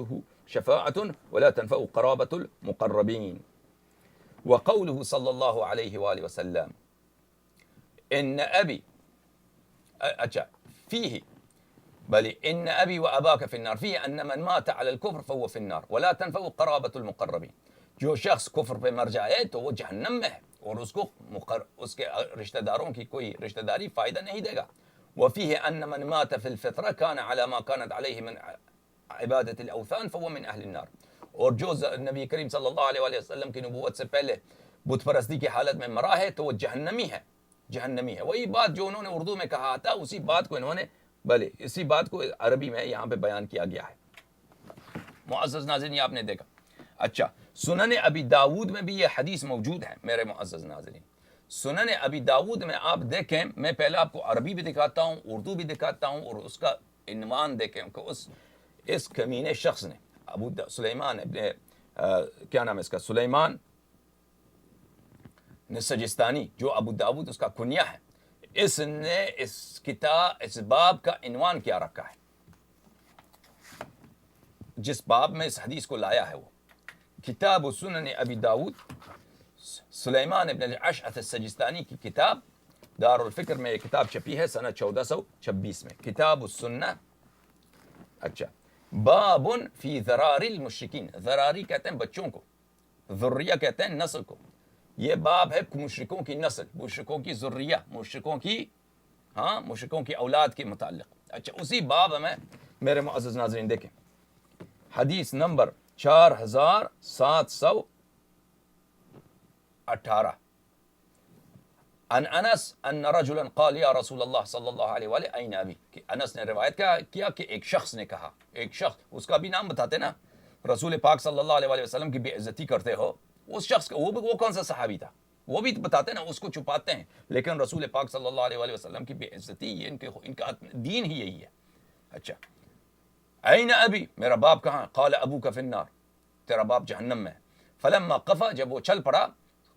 ولا تنفع قرابة المقربين. وقوله صلى الله عليه وآله وسلم إن أبي, اچھا, فيه بل إن أبي وأباك في النار, فيه أن من مات على الكفر فهو في النار ولا تنفع قرابة المقربين. جو شخص کفر پہ مر جائے تو وہ جہنم میں ہے اور اس کو اس کے رشتہ داروں کی کوئی رشتہ داری فائدہ نہیں دے گا. وفيه أن من مات في الفطرة كان على ما كانت عليه من عبادة الأوثان فهو من أهل النار. اور جو نبی کریم صلی اللہ علیہ وآلہ وسلم کی نبوت سے پہلے بت پرستی کی حالت میں مرا ہے تو وہ جہنمی ہے, جہنمی ہے. وہی بات جو انہوں نے اردو میں کہا تھا اسی بات کو انہوں نے, بلے اسی بات کو عربی میں یہاں پہ بیان کیا گیا ہے. معزز ناظرین یہ آپ نے دیکھا. اچھا, سنن ابی داود میں بھی یہ حدیث موجود ہے میرے معزز ناظرین. سنن ابی داود میں آپ دیکھیں, میں پہلے آپ کو عربی بھی دکھاتا ہوں, اردو بھی دکھاتا ہوں, اور اس کا عنوان دیکھیں کہ اس کمینے شخص نے سلیمان ابن کیا نام ہے اس کا, سلیمان سجستانی, جو ابو داود اس کا کنیہ ہے, اس نے اس کتاب, اس باب کا عنوان کیا رکھا ہے, جس باب میں اس حدیث کو لایا ہے, وہ کتاب سنن ابی داود, سلیمان ابن الاشعث السجستانی کی کتاب, دار الفکر میں یہ کتاب چھپی ہے سنہ 1426 میں, کتاب السنہ. اچھا, باب فی ذرار المشرکین, ذراری کہتے ہیں بچوں کو, ذریہ کہتے ہیں نسل کو. یہ باب ہے مشرکوں کی نسل, مشرکوں کی ذریہ, مشرکوں کی اولاد کے متعلق. اچھا, اسی باب میں میرے معزز ناظرین دیکھیں, حدیث نمبر 4718, ان انس ان رجلا قال یا رسول اللہ صلی اللہ علیہ وآلہ این ابی, کہ انس نے روایت کیا کہ ایک شخص نے کہا, ایک شخص, اس کا بھی نام بتاتے نا, رسول پاک صلی اللہ علیہ وآلہ وسلم کی بے عزتی کرتے ہو, اس شخص کا وہ کون سا صحابی تھا وہ بھی بتاتے نا, اس کو چھپاتے ہیں, لیکن رسول پاک صلی اللہ علیہ وآلہ وسلم کی بے عزتی, یہ ان کا دین ہی یہی ہے. اچھا, این ابی, میرا باپ کہاں؟ قال ابوک فی النار, تیرا باپ جہنم میں. فلما قفا, جب وہ چل پڑا,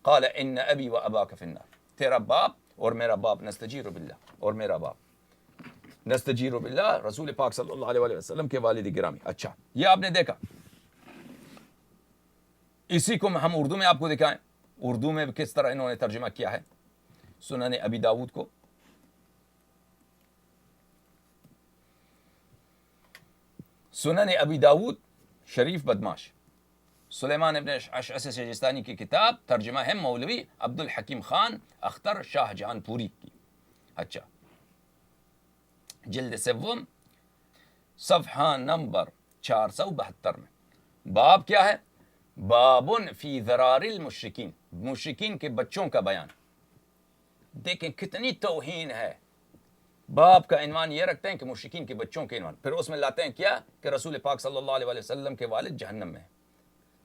قال ان ابی و اباک فی النار, تیرا باپ اور میرا باپ, نستجیر باللہ, اور میرا باپ, نستجیر باللہ, رسول پاک صلی اللہ علیہ وآلہ وسلم کے والد گرامی. اچھا, یہ آپ نے دیکھا. اسی کو ہم اردو میں آپ کو دکھائیں, اردو میں کس طرح انہوں نے ترجمہ کیا ہے سنن ابی داود کو. سنن ابی داود شریف بدماش, سلیمان ابن اشعث سجستانی کی کتاب, ترجمہ ہے مولوی عبد الحکیم خان اختر شاہ جہان پوری کی. اچھا, جلد سوم, صفحہ نمبر 472 میں باب کیا ہے؟ بابن فی ذرار المشرکین، مشرکین کے بچوں کا بیان. دیکھیں کتنی توہین ہے. باب کا عنوان یہ رکھتے ہیں کہ مشرکین کے بچوں کے عنوان، پھر اس میں لاتے ہیں کیا کہ رسول پاک صلی اللہ علیہ وسلم کے والد جہنم میں ہیں.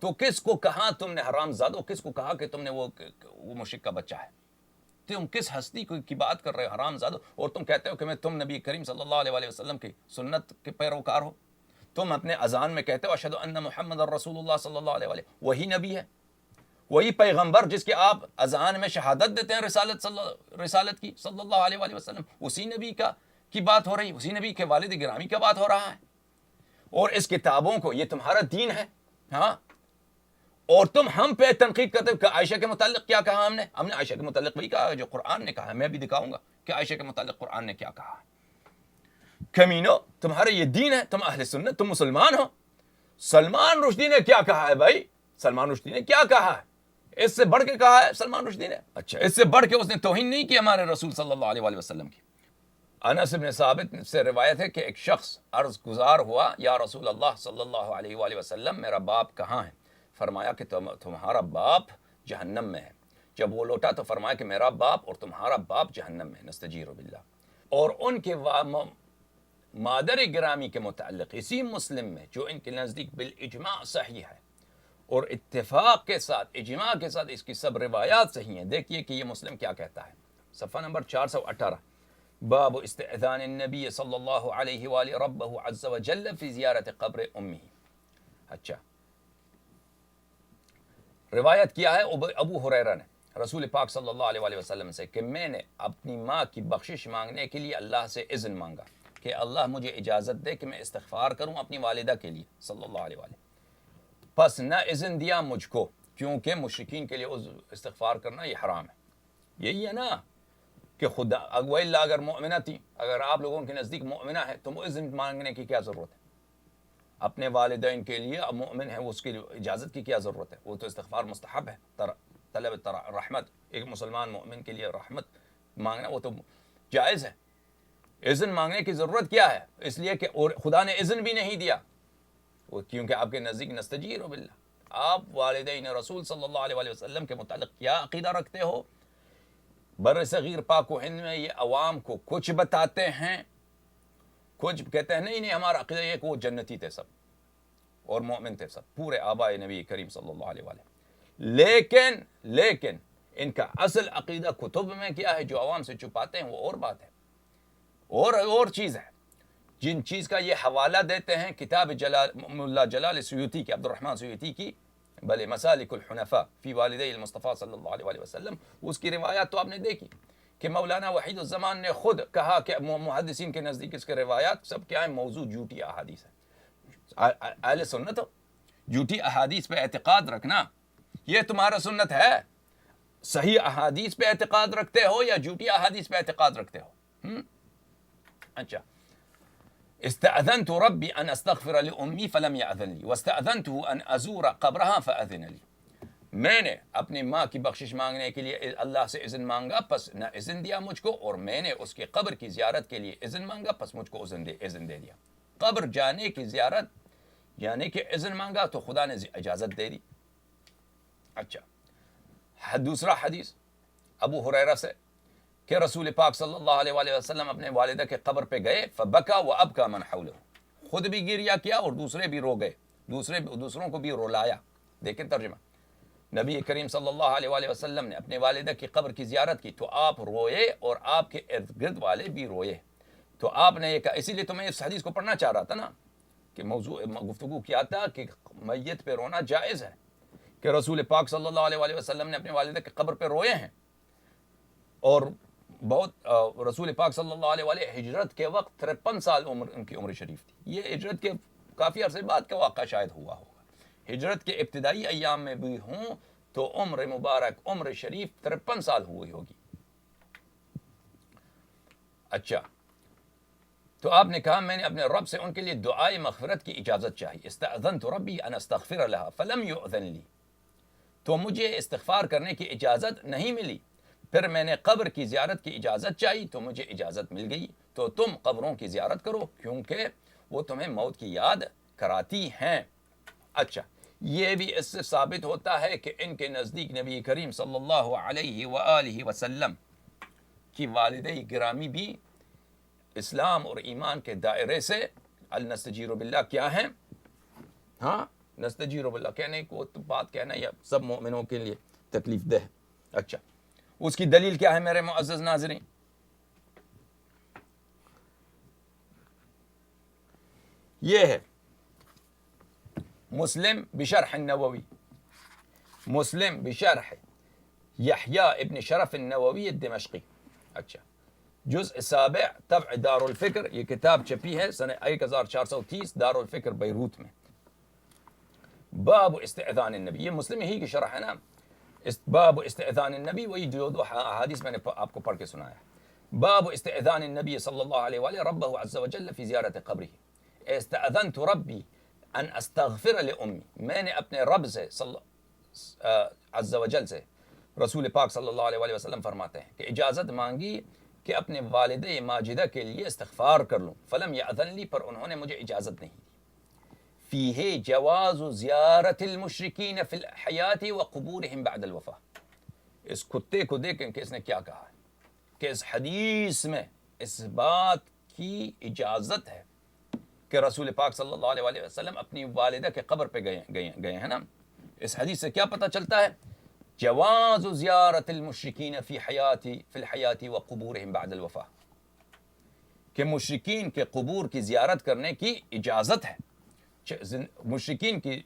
تو کس کو کہا تم نے حرام زادو، کس کو کہا کہ تم نے وہ مشرک کا بچہ ہے؟ تم کس ہستی کی بات کر رہے ہو حرام زادو؟ اور تم کہتے ہو کہ تم نبی کریم صلی اللہ علیہ وسلم کی سنت کے پیروکار ہو. تم اپنے اذان میں کہتے ہو اشہد ان محمد رسول اللہ صلی اللہ علیہ وسلم. وہی نبی ہے، وہی پیغمبر جس کے آپ اذان میں شہادت دیتے ہیں رسالت کی صلی اللہ علیہ وسلم، اسی نبی کی بات ہو رہی، اسی نبی کے والد گرامی کا بات ہو رہا ہے. اور اس کتابوں کو، یہ تمہارا دین ہے. ہاں، اور تم ہم پہ تنقید کرتے ہو کہ عائشہ کے متعلق کیا کہا ہم نے عائشہ کے متعلق وہی کہا جو قرآن نے کہا ہے. میں بھی دکھاؤں گا کہ عائشہ کے متعلق قرآن نے کیا کہا ہے. کمینو، تمہارا یہ دین ہے، تم اہل سنت، تم مسلمان ہو. سلمان رشدی نے کیا کہا ہے بھائی؟ سلمان رشدی نے کیا کہا ہے؟ اس سے بڑھ کے کہا ہے سلمان رشدی نے. اچھا، اس سے بڑھ کے اس نے توہین نہیں کی ہمارے رسول صلی اللہ علیہ وسلم کی. انس بن ثابت سے روایت ہے کہ ایک شخص عرض گزار ہوا، یا رسول اللہ صلی اللہ علیہ وسلم میرا باپ کہاں ہے؟ فرمایا کہ تمہارا باپ جہنم میں ہے. جب وہ لوٹا تو فرمایا کہ میرا باپ اور تمہارا باپ جہنم میں، نستجیر باللہ. اور ان کے مادر گرامی کے متعلق اسی مسلم میں، جو ان کے نزدیک بالاجماع صحیح ہے اور اتفاق کے ساتھ، اجماع کے ساتھ اس کی سب روایات صحیح ہیں. دیکھیے کہ یہ مسلم کیا کہتا ہے. صفحہ نمبر 418، باب استئذان النبی صلی اللہ علیہ وآلہ ربہ عز وجل فی زیارت قبر امہ. اچھا، روایت کیا ہے ابو ہریرہ نے رسول پاک صلی اللہ علیہ وسلم سے کہ میں نے اپنی ماں کی بخشش مانگنے کے لیے اللہ سے اذن مانگا کہ اللہ مجھے اجازت دے کہ میں استغفار کروں اپنی والدہ کے لیے صلی اللہ علیہ وسلم. پس نہ اذن دیا مجھ کو، کیونکہ مشرکین کے لیے استغفار کرنا یہ حرام ہے. یہی ہے نا کہ خدا اگر مؤمنہ تھی، اگر آپ لوگوں کے نزدیک مؤمنہ ہے تو اذن مانگنے کی کیا ضرورت ہے؟ اپنے والدین کے لیے اب مؤمن ہے، اس کی اجازت کی کیا ضرورت ہے؟ وہ تو استغفار مستحب ہے، طلب رحمت، ایک مسلمان مؤمن کے لیے رحمت مانگنا وہ تو جائز ہے. اذن مانگنے کی ضرورت کیا ہے؟ اس لیے کہ اور خدا نے اذن بھی نہیں دیا، وہ کیونکہ آپ کے نزدیک نستجیر باللہ. آپ والدین رسول صلی اللہ علیہ وسلم کے متعلق کیا عقیدہ رکھتے ہو؟ بر صغیر پاک و ہند میں یہ عوام کو کچھ بتاتے ہیں، کچھ کہتے ہیں نہیں ہمارا عقیدہ یہ کہ وہ جنتی تھے سب اور مومن تھے سب، پورے آباء نبی کریم صلی اللہ علیہ وسلم. لیکن ان کا اصل عقیدہ کتب میں کیا ہے جو عوام سے چھپاتے ہیں وہ اور بات ہے، اور چیز ہے. جن چیز کا یہ حوالہ دیتے ہیں کتاب ملا جلال سیوطی کی، عبد الرحمن سیوطی کی، بلے مسالک الحنفاء فی والدی المصطفیٰ صلی اللہ علیہ وسلم، اس کی روایات تو آپ نے دیکھی کہ مولانا وحید الزمان نے خود کہا کہ محدثین کے نزدیک اس کے روایات سب کیا ہیں؟ موضوع جھوٹی احادیث ہے. اہل سنت ہو، جھوٹی احادیث پہ اعتقاد رکھنا یہ تمہارا سنت ہے؟ صحیح احادیث پہ اعتقاد رکھتے ہو یا جھوٹی احادیث پہ اعتقاد رکھتے ہو؟ اچھا، استأذنت ربي ان استغفر لأمي فلم يأذن لي واستأذنته ان ازور قبرها فأذن لي. میں نے اپنی ماں کی بخشش مانگنے کے لیے اللہ سے اذن مانگا، پس نہ اذن دیا مجھ کو، اور میں نے اس کے قبر کی زیارت کے لیے اذن مانگا، پس مجھ کو اذن دے دیا. قبر جانے کی زیارت یعنی کہ اذن مانگا تو خدا نے اجازت دے دی. اچھا، دوسرا حدیث ابو ہریرہ سے کہ رسول پاک صلی اللہ علیہ وسلم اپنے والدہ کے قبر پہ گئے، فبکا وابکا من حولہ، خود بھی گریہ کیا اور دوسرے بھی رو گئے، دوسروں کو بھی رلایا. دیکھیں ترجمہ، نبی کریم صلی اللہ علیہ وسلم نے اپنے والدہ کی قبر کی زیارت کی تو آپ روئے اور آپ کے ارد گرد والے بھی روئے. تو آپ نے یہ کہا، اسی لیے تو میں اس حدیث کو پڑھنا چاہ رہا تھا نا کہ موضوع گفتگو کیا تھا کہ میت پہ رونا جائز ہے، کہ رسول پاک صلی اللہ علیہ وسلم نے اپنے والدہ کی قبر پہ روئے ہیں. اور بہت رسول پاک صلی اللہ علیہ وسلم ہجرت کے وقت 53 سال ان کی عمر شریف تھی. یہ ہجرت کے کافی عرصے بعد کا واقعہ شاید ہوا ہوگا. ہجرت کے ابتدائی ایام میں بھی ہوں تو عمر مبارک، عمر شریف 53 سال ہوئی ہوگی. اچھا، تو آپ نے کہا میں نے اپنے رب سے ان کے لیے دعائے مغفرت کی اجازت چاہی. استأذنت ربی ان استغفر لها فلم یؤذن لی، تو مجھے استغفار کرنے کی اجازت نہیں ملی. پھر میں نے قبر کی زیارت کی اجازت چاہی تو مجھے اجازت مل گئی. تو تم قبروں کی زیارت کرو کیونکہ وہ تمہیں موت کی یاد کراتی ہیں۔ اچھا، یہ بھی اس سے ثابت ہوتا ہے کہ ان کے نزدیک نبی کریم صلی اللہ علیہ وآلہ وسلم کی والدہ گرامی بھی اسلام اور ایمان کے دائرے سے النستجیر باللہ کیا ہیں؟ ہاں، نستجیر باللہ کہنے کو تو بات کہنا یا سب مومنوں کے لیے تکلیف دہ ہے۔ اچھا، اس کی دلیل کیا ہے میرے معزز ناظرین؟ یہ ہے مسلم بشرح النووی، مسلم بشرح یحییٰ ابن شرف النووی الدمشقی۔ اچھا، جزء سابع طبع دار الفکر، یہ کتاب چھپی ہے سنہ 1430 دار الفکر بیروت میں۔ باب استئذان النبی، یہ مسلم ہی کی شرح ہے نا، باب استئذان النبی، وہی جو دو حدیث میں نے آپ کو پڑھ کے سنایا۔ باب استئذان النبی صلی اللہ علیہ وآلہ ربہ عز وجل فی زیارت قبرہ، استأذنت ربی ان استغفر لأمی، میں نے اپنے رب سے عز وجل سے، رسول پاک صلی اللہ علیہ وآلہ وسلم فرماتے ہیں کہ اجازت مانگی کہ اپنے والدہ ماجدہ کے لیے استغفار کر لوں، فلم یأذن لی، پر انہوں نے مجھے اجازت نہیں دی۔ فیہ جواز زیارت المشرکین فی الحیات وقبورہم بعد الوفاة، اس کتے کو دیکھیں کہ اس نے کیا کہا ہے کہ اس حدیث میں اس بات کی اجازت ہے کہ رسول پاک صلی اللہ علیہ وآلہ وسلم اپنی والدہ کے قبر پہ گئے ہیں نا۔ اس حدیث سے کیا پتہ چلتا ہے؟ جواز زیارت المشرکین فی الحیات وقبورہم بعد الوفاة، کہ مشرکین کے قبور کی زیارت کرنے کی اجازت ہے، مشرکین کی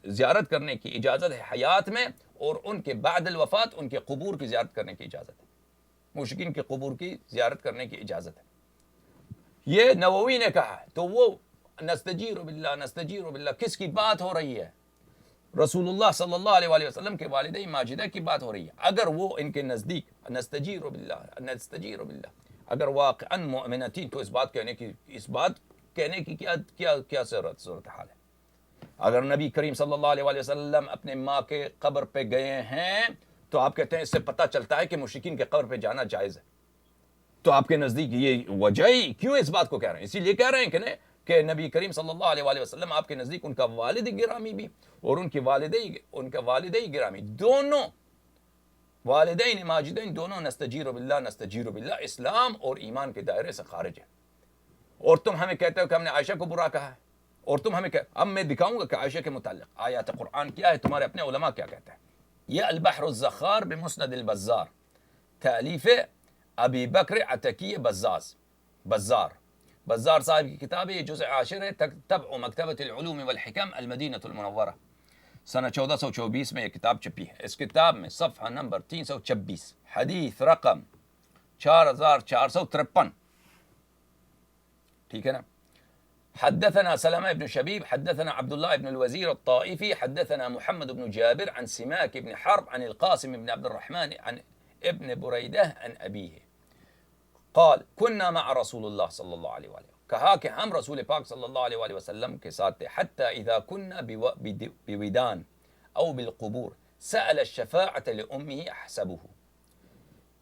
زیارت کرنے کی اجازت ہے حیات میں، اور ان کے بعد الوفات ان کے قبور کی زیارت کرنے کی اجازت ہے، مشرکین کے قبور کی زیارت کرنے کی اجازت ہے۔ یہ نووی نے کہا ہے، تو وہ نستجیر باللہ نستجیر باللہ کس کی بات ہو رہی ہے؟ رسول اللہ صلی اللہ علیہ وآلہ وسلم کے والدہ ماجدہ کی بات ہو رہی ہے۔ اگر وہ ان کے نزدیک نستجیر باللہ نستجیر باللہ اگر واقعا مؤمنہ تھی تو اس بات کہنے کی کیا صورت حال ہے؟ اگر نبی کریم صلی اللہ علیہ وآلہ وسلم اپنے ماں کے قبر پہ گئے ہیں تو آپ کہتے ہیں اس سے پتہ چلتا ہے کہ مشرکین کے قبر پہ جانا جائز ہے، تو آپ کے نزدیک یہ وجہ ہی کیوں اس بات کو کہہ رہے ہیں؟ اسی لیے کہہ رہے ہیں کہ نبی کریم صلی اللہ علیہ وآلہ وسلم آپ کے نزدیک ان کا والد گرامی بھی اور ان کا والدہ گرامی، دونوں والدین ماجدین دونوں نستجیر باللہ اسلام اور ایمان کے دائرے سے خارج ہے۔ اور تم ہمیں کہتے ہو کہ ہم نے عائشہ کو برا کہا ہے، اور تم ہمیں اب میں دکھاؤں گا کہ عائشہ کے متعلق آیات قرآن کیا ہے، تمہارے اپنے علماء کیا کہتے ہیں۔ یہ البحر الزخار بمسند البزار، تالیف ابی بکر عتکی بزار صاحب کی کتاب ہے، یہ جزء 10 ہے، تبع مکتبۃ العلوم والحکم المدینہ المنورہ، سنہ 1424 میں یہ کتاب چھپی ہے۔ اس کتاب میں صفحہ نمبر 326، حدیث رقم 4453، ٹھیک ہے نا؟ حدثنا سلمہ بن شبیب حدثنا عبداللہ بن الوزیر الطائفی حدثنا محمد بن جابر عن سماک بن حرب عن القاسم بن عبد الرحمن عن ابن بریدہ عن ابیہ قال كنا مع رسول اللہ صلی اللہ علیہ وآلہ، کہا کہ ہم رسول پاک صلی اللہ علیہ وآلہ وسلم کے ساتھ تھے، حتی اذا كنا بودان او بالقبور سأل الشفاعة لأمه احسبه،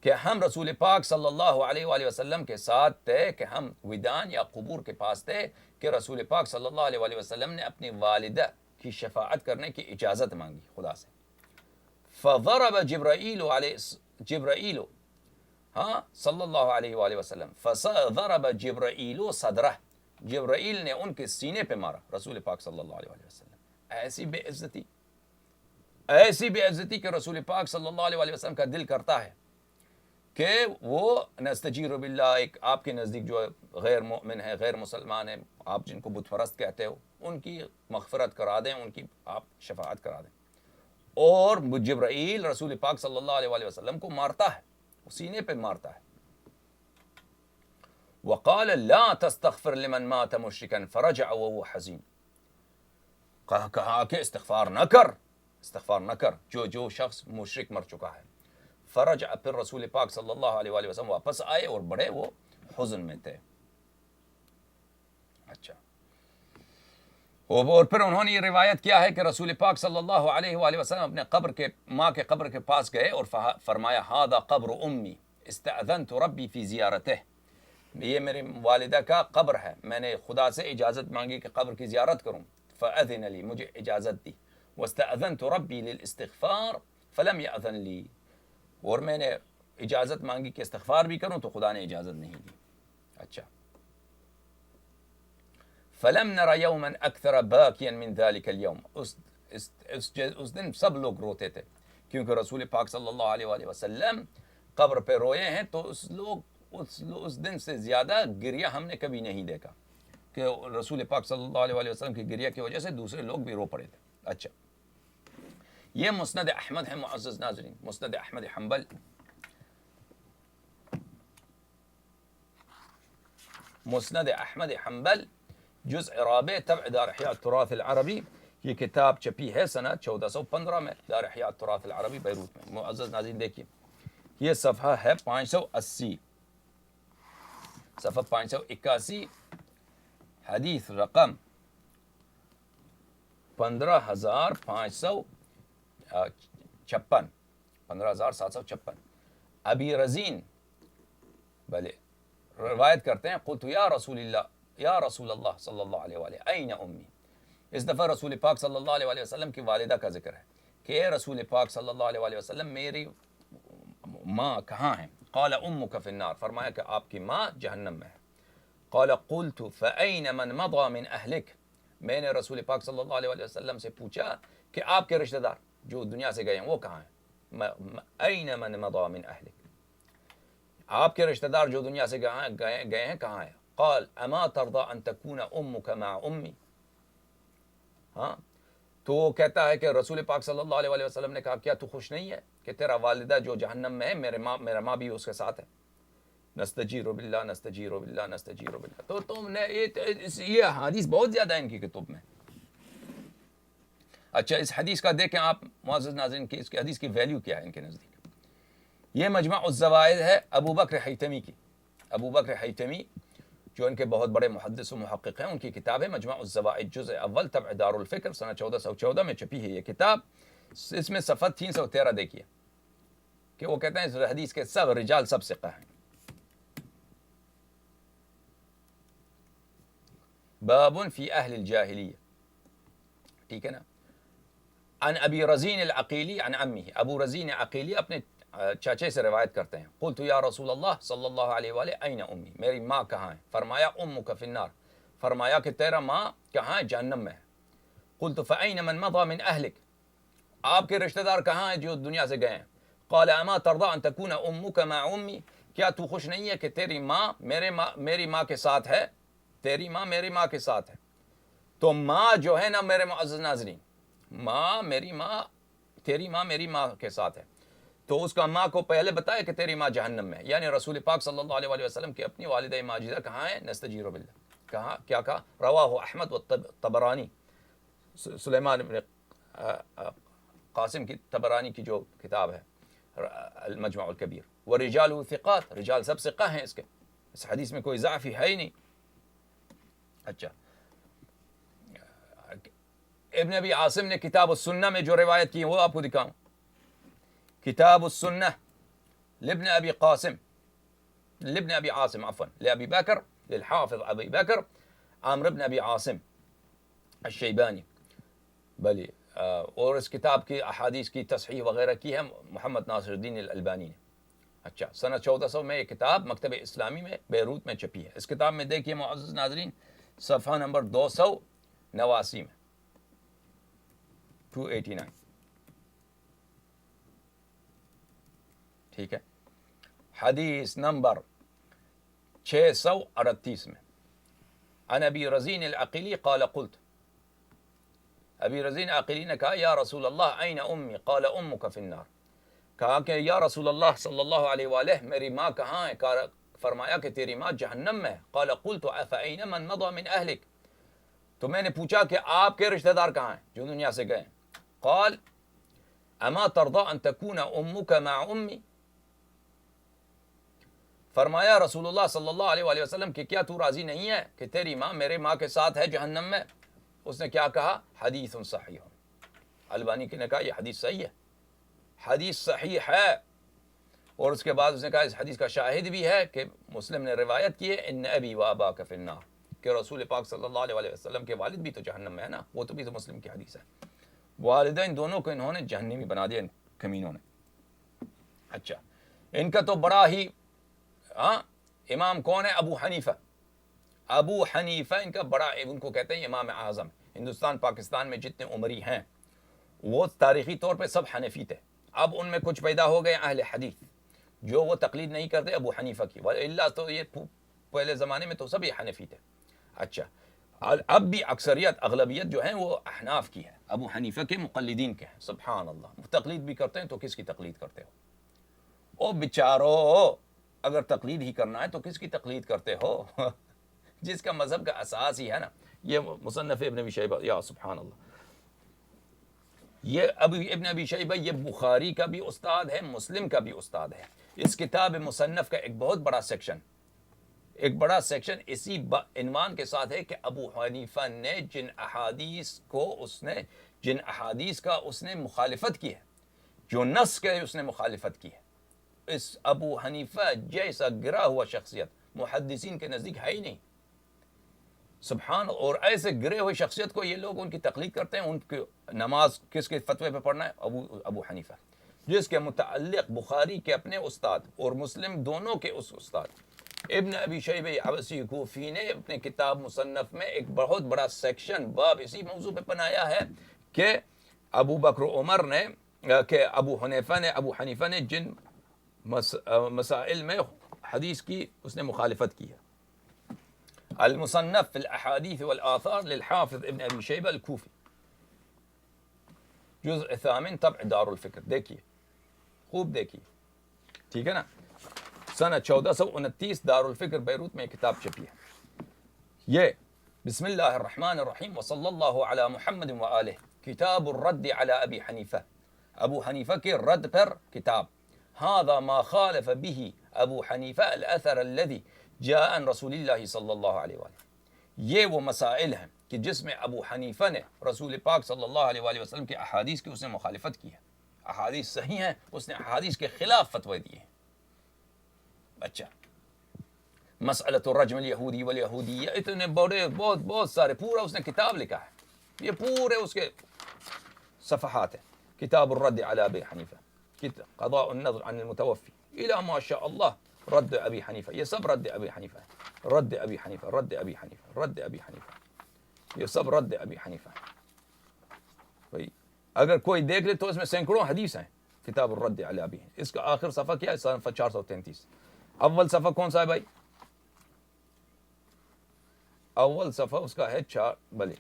کہ ہم رسول پاک صلی اللہ علیہ وآلہ وسلم کے ساتھ تھے کہ ہم ودان یا قبور کے پاس تھے کہ رسول پاک صلی اللہ علیہ وآلہ وسلم نے اپنی والدہ کی شفاعت کرنے کی اجازت مانگی خدا سے۔ فضرب جبرائیل ہاں صلی اللہ علیہ وآلہ وسلم، فضرب جبرائیل صدرہ، جبرائیل نے ان کے سینے پہ مارا رسول پاک صلی اللہ علیہ وآلہ وسلم۔ ایسی بے عزتی کہ رسول پاک صلی اللہ علیہ وآلہ وسلم کا دل کرتا ہے کہ وہ نستجیر باللہ، ایک آپ کے نزدیک جو غیر مومن ہے، غیر مسلمان ہے، آپ جن کو بت پرست کہتے ہو، ان کی مغفرت کرا دیں، ان کی آپ شفاعت کرا دیں، اور جبرائیل رسول پاک صلی اللہ علیہ وآلہ وسلم کو مارتا ہے، سینے پہ مارتا ہے۔ وقال لا تستغفر لمن مات مشرکا فرجع وهو حزین، کہا کہ استغفار نہ کر جو شخص مشرک مر چکا ہے۔ فرجع، پھر رسول پاک صلی اللہ علیہ وآلہ وسلم واپس آئے اور بڑے وہ حزن میں تھے۔ اچھا، اور پھر انہوں نے یہ روایت کیا ہے کہ رسول پاک صلی اللہ علیہ وآلہ وسلم اپنے ماں کے قبر کے پاس گئے اور فرمایا ھذا قبر امی استأذنت ربی فی زیارتہ، یہ میرے والدہ کا قبر ہے، میں نے خدا سے اجازت مانگی کہ قبر کی زیارت کروں، فأذن لی، مجھے اجازت دی، واستأذنت ربی للاستغفار فلم یأذن لی، اور میں نے اجازت مانگی کہ استغفار بھی کروں تو خدا نے اجازت نہیں دی. اچھا، فلم نر یوما اکثر باکیا من ذلك اليوم، اس دن سب لوگ روتے تھے، کیونکہ رسول پاک صلی اللہ علیہ وآلہ وسلم قبر پہ روئے ہیں، تو اس دن سے زیادہ گریہ ہم نے کبھی نہیں دیکھا کہ رسول پاک صلی اللہ علیہ وآلہ وسلم کی گریہ کی وجہ سے دوسرے لوگ بھی رو پڑے تھے. اچھا، یہ مسند احمد ہے معزز ناظرین، مسند احمد حنبل. مسند احمد حنبل جزء رابع طبع دار احیاء التراث العربی، یہ کتاب چھپی ہے سنہ 1415 میں دار احیاء التراث العربی بیروت میں. معزز ناظرین دیکھیے، یہ صفحہ ہے 580، صفحہ 581، حدیث رقم 15556، 15756. ابی رزین بلے روایت کرتے ہیں، قلت یا رسول اللہ صلی اللہ علیہ وآلہ این امی. اس دفعہ رسول پاک صلی اللہ علیہ وآلہ وسلم کی والدہ کا ذکر ہے کہ اے رسول پاک صلی اللہ علیہ وآلہ وسلم، میری ماں کہاں ہیں؟ قال امک فی النار، فرمایا کہ آپ کی ماں جہنم میں ہے. قال قلت فأین من مضى من اہلک، میں نے رسول پاک صلی اللہ علیہ وآلہ وسلم سے پوچھا کہ آپ کے رشتہ دار جو دنیا سے گئے ہیں وہ کہاں ہیں؟ این من مضى من اہلک، آپ کے رشتہ دار جو دنیا سے گئے ہیں کہاں ہیں؟ قال اما ترضى ان تكون امك مع امي، ہاں، تو وہ کہتا ہے کہ رسول پاک صلی اللہ علیہ وآلہ وسلم نے کہا کیا تو خوش نہیں ہے کہ تیرا والدہ جو جہنم میں ہے میرا ماں بھی اس کے ساتھ ہے؟ نستجیر باللہ نستجیر باللہ نستجیر باللہ. تو تم نے یہ حدیث بہت زیادہ ہے ان کی کتب میں. اچھا، اس حدیث کا دیکھیں آپ معزز ناظرین کہ اس کی حدیث کی ویلیو کیا ہے ان کے نزدیک. یہ مجمع الزوائد ہے ابو بکر حیتمی کی. ابو بکر حیتمی جو ان کے بہت بڑے محدث و محقق ہیں، ان کی کتاب ہے مجمع الزوائد جزء اول طبع دار الفکر سنہ 1414 میں چھپی ہے یہ کتاب. اس میں صفحہ 313 دیکھیے کہ وہ کہتے ہیں اس حدیث کے سب رجال سب ثقہ ہیں. باب فی اہل الجاہلیہ، ٹھیک ہے نا. عن ابی رزین العقیلی عن عمیہ، ابو رزین عقیلی اپنے چاچے سے روایت کرتے ہیں، قلت یا رسول اللہ صلی اللہ علیہ وآلہ این امی، میری ماں کہاں ہے؟ فرمایا امک فی النار، فرمایا کہ تیرا ماں کہاں ہے؟ جہنم میں ہے. قلت فأین من مضى من اہلک، آپ کے رشتہ دار کہاں ہیں جو دنیا سے گئے ہیں؟ قال اما ترضى ان تكون امك مع امی، کیا تو خوش نہیں ہے کہ تیری ماں میری ماں کے ساتھ ہے؟ تیری ماں میری ماں کے ساتھ ہے. تو ماں جو ہے نا میرے معزز ناظرین، تیری ماں میری ماں کے ساتھ ہے، تو اس کا ماں کو پہلے بتایا کہ تیری ماں جہنم میں ہے. یعنی رسول پاک صلی اللہ علیہ وآلہ وسلم کی اپنی والدہ ماجدہ کہاں ہے؟ نستجیر باللہ. کہاں کیا کہا؟ رواہ احمد و طبرانی، سلیمان بن قاسم کی طبرانی کی جو کتاب ہے المجمع الکبیر. ورجال ثقات، رجال سب ثقہ ہیں اس کے، اس حدیث میں کوئی ضعفی ہے ہی نہیں. اچھا، ابن ابی عاصم نے کتاب السنہ میں جو روایت کی وہ آپ کو دکھاؤں. کتاب السنہ لابن ابی عاصم عفوا لابی بکر للحافظ ابی بکر عامر بن ابی عاصم الشیبانی. بلی اور اس کتاب کی احادیث کی تصحیح وغیرہ کی ہے محمد ناصر الدین الالبانی نے. اچھا، سنہ 1400 میں یہ کتاب مکتب اسلامی میں بیروت میں چھپی ہے. اس کتاب میں دیکھیے معزز ناظرین صفحہ نمبر 289 میں 289، ٹھیک ہے. حدیث نمبر 638 میں عن ابی رزین العقیلی قال قلت، ابی رزین عقیلی نے کہا یا رسول اللہ این امی؟ قال امک فی النار، کہا کہ یا رسول اللہ صلی اللہ علیہ وآلہ میری ماں کہاں ہے؟ فرمایا کہ تیری ماں جہنم میں. قال قلت افأین من مضى من اہلک، تو میں نے پوچھا کہ آپ کے رشتہ دار کہاں ہیں جو دنیا سے گئے؟ قال اما ترضى ان تكون امك مع امی، فرمایا رسول اللہ صلی اللہ علیہ وآلہ وسلم کہ کیا تو راضی نہیں ہے کہ تیری ماں میرے ماں کے ساتھ ہے جہنم میں؟ اس نے کیا کہا؟ حدیث صحیح. البانی نے کہا یہ حدیث صحیح ہے، حدیث صحیح ہے. اور اس کے بعد اس نے کہا اس حدیث کا شاہد بھی ہے کہ مسلم نے روایت کی ہے ان ابی و اباک فی النار، کہ رسول پاک صلی اللہ علیہ وسلم کے والد بھی تو جہنم میں ہے نا، وہ تو بھی تو مسلم کی حدیث ہے، والدین دونوں کو انہوں نے جہنمی بنا دیا ان کمینوں نے۔ اچھا، ان کا تو بڑا ہی امام کون ہے؟ ابو حنیفہ۔ ابو حنیفہ ان کا بڑا، ان کو کہتے ہیں امام اعظم۔ ہندوستان پاکستان میں جتنے عمری ہیں وہ تاریخی طور پہ سب حنفی تھے، اب ان میں کچھ پیدا ہو گئے اہل حدیث جو وہ تقلید نہیں کرتے ابو حنیفہ کی، وَإِلَّا تو یہ پہلے زمانے میں تو سب یہ حنفی تھے۔ اچھا، اب بھی اکثریت اغلبیت جو ہیں وہ احناف کی ہے، ابو حنیفہ کے مقلدین کے ہیں۔ سبحان اللہ، تقلید بھی کرتے ہیں تو کس کی تقلید کرتے ہو؟ او بیچارو، اگر تقلید ہی کرنا ہے تو کس کی تقلید کرتے ہو؟ جس کا مذہب کا اساس ہی ہے نا، یہ مصنف ابن ابی شیبہ، یا سبحان اللہ، یہ ابن ابی شیبہ یہ بخاری کا بھی استاد ہے، مسلم کا بھی استاد ہے۔ اس کتاب مصنف کا ایک بہت بڑا سیکشن، ایک بڑا سیکشن اسی عنوان کے ساتھ ہے کہ ابو حنیفہ نے جن احادیث کا اس نے مخالفت کی ہے، جو نص کے اس نے مخالفت کی ہے، اس ابو حنیفہ جیسا گرا ہوا شخصیت محدثین کے نزدیک ہے ہی نہیں۔ سبحان، اور ایسے گرے ہوئے شخصیت کو یہ لوگ ان کی تقلید کرتے ہیں۔ ان کی نماز کس کے فتوے پہ پڑھنا ہے؟ ابو حنیفہ، جس کے متعلق بخاری کے اپنے استاد اور مسلم دونوں کے اس استاد ابن ابی شیبہ عبسی کوفی نے اپنے کتاب مصنف میں ایک بہت بڑا سیکشن باب اسی موضوع پہ بنایا ہے کہ ابو بکر عمر نے، کہ ابو حنیفہ نے جن مسائل میں حدیث کی اس نے مخالفت کی ہے۔ المصنف فی الاحادیث والآثار للحافظ ابن ابی شیبہ الکوفی، جزء ثامن، طبع دار الفکر، دیکھیے، خوب دیکھیے، ٹھیک ہے نا، سنہ 1429 دار الفکر بیروت میں کتاب چھپی ہے۔ یہ بسم اللہ الرحمن الرحیم وصلی اللہ علی محمد وآلہ، کتاب الرد علی ابی حنیفہ، ابو حنیفہ کے رد پر کتاب۔ هذا ما خالف به ابو حنیفہ الاثر الذي جاء عن رسول اللہ صلی اللہ علیہ وآلہ، یہ وہ مسائل ہیں کہ جس میں ابو حنیفہ نے رسول پاک صلی اللہ علیہ وآلہ وسلم کے احادیث کی اس نے مخالفت کی ہے۔ احادیث صحیح ہیں، اس نے احادیث کے خلاف فتوی دیے ہیں۔ اچھا، مسئلۃ الرجم الیہودی والیہودیہ، اتنے بڑے بہت سارے، پورا اس نے کتاب لکھا ہے، یہ پورے اس کے صفحات ہیں۔ کتاب الرد علی ابی حنیفہ، قضاء النظر عن المتوفی، الی ما شاء اللہ، رد ابی حنیفہ، یہ سب رد ابی حنیفہ ہے، رد ابی حنیفہ، رد ابی حنیفہ، رد ابی حنیفہ، یہ سب رد ابی حنیفہ ہے۔ بھائی اگر کوئی دیکھ لے تو اس میں سینکڑوں حدیث ہیں، کتاب الرد علی ابی، اس کا آخر صفحہ کیا ہے؟ صفحہ 433۔ اول صفحہ کون سا ہے بھائی؟ اول صفحہ اس کا ہے بلے،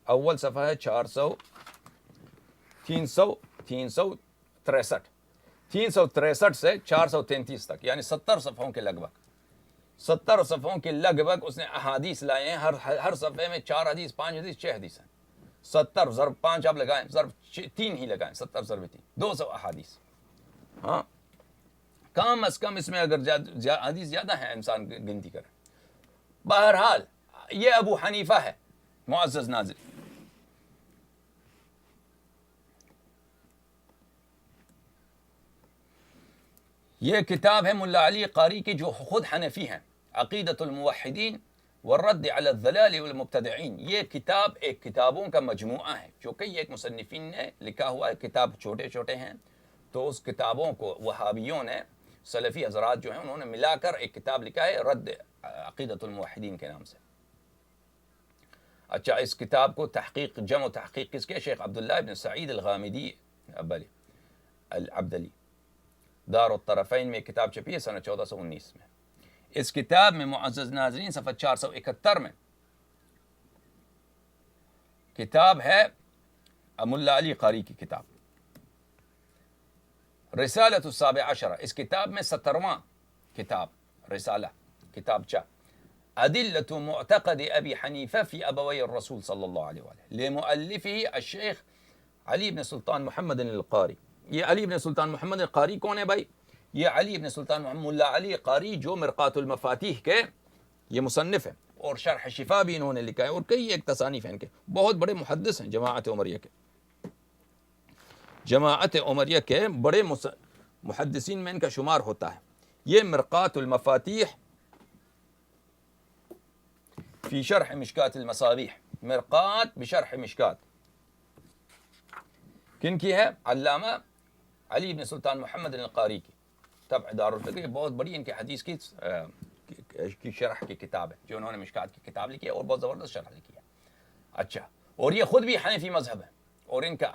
اول صفحہ ہے 363 سے 433 تک، یعنی 70 صفحوں کے لگ بھگ، 70 صفحوں کے لگ بھگ اس نے احادیث لائے ہیں۔ ہر صفحے میں 4 حدیث، 5 حدیث، 6 حدیث ہیں۔ 70 ضرب 5 آپ لگائیں، ضرب 3 ہی لگائیں، 70 ضرب 3، 200 احادیث۔ ہاں، کم از کم اس میں اگر حدیث زیادہ ہیں انسان گنتی کرے۔ بہرحال یہ ابو حنیفہ ہے، معزز ناظر، یہ کتاب ہے ملا علی قاری کی جو خود حنفی ہیں، عقیدۃ الموحدین والرد علی الضلال والمبتدعین۔ یہ کتاب ایک کتابوں کا مجموعہ ہے جو کئی ایک مصنفین نے لکھا ہوا ہے، کتاب چھوٹے چھوٹے ہیں، تو اس کتابوں کو وہابیوں نے، سلفی حضرات جو ہیں، انہوں نے ملا کر ایک کتاب لکھا ہے رد عقیدۃ الموحدین کے نام سے۔ اچھا، اس کتاب کو تحقیق، جمع و تحقیق کس کے؟ شیخ عبداللہ ابن سعید الغامدی العبدلی، دار الطرفین میں کتاب چھپی ہے سنہ 1419 میں۔ اس کتاب میں معزز ناظرین صفحہ 471 میں کتاب ہے ملا علی قاری کی کتاب رسالۃ السابع عشرہ، اس کتاب میں 17واں کتاب رسالہ، کتابچہ، ادلۃ معتقد ابی حنیفہ فی ابوی الرسول صلی اللہ علیہ وآلہ، لمؤلفہ الشیخ علی بن سلطان محمد القاری۔ یہ علی بن سلطان محمد القاری کون ہے بھائی؟ یہ علی بن سلطان محمد ملا علی قاری جو مرقات المفاتیح کے یہ مصنف ہیں، اور شرح شفا بھی انہوں نے لکھا ہے، اور کئی ایک تصانیف ہیں ان کے، بہت بڑے محدث ہیں جماعت عمریہ کے۔ جماعت عمریہ کے بڑے محدثین میں ان کا شمار ہوتا ہے. یہ مرقات المفاتیح فی شرح مشکات المصابیح، مرقات بشرح مشکات کن کی ہے؟ علامہ علی بن سلطان محمد القاری کی. طبع دارالفقہ بہت بڑی ان کے حدیث کی شرح کی کتاب ہے جو انہوں نے مشکات کی کتاب لکھی ہے اور بہت زبردست شرح لکھی ہے. اچھا، اور یہ خود بھی حنفی مذہب ہے اور ان کا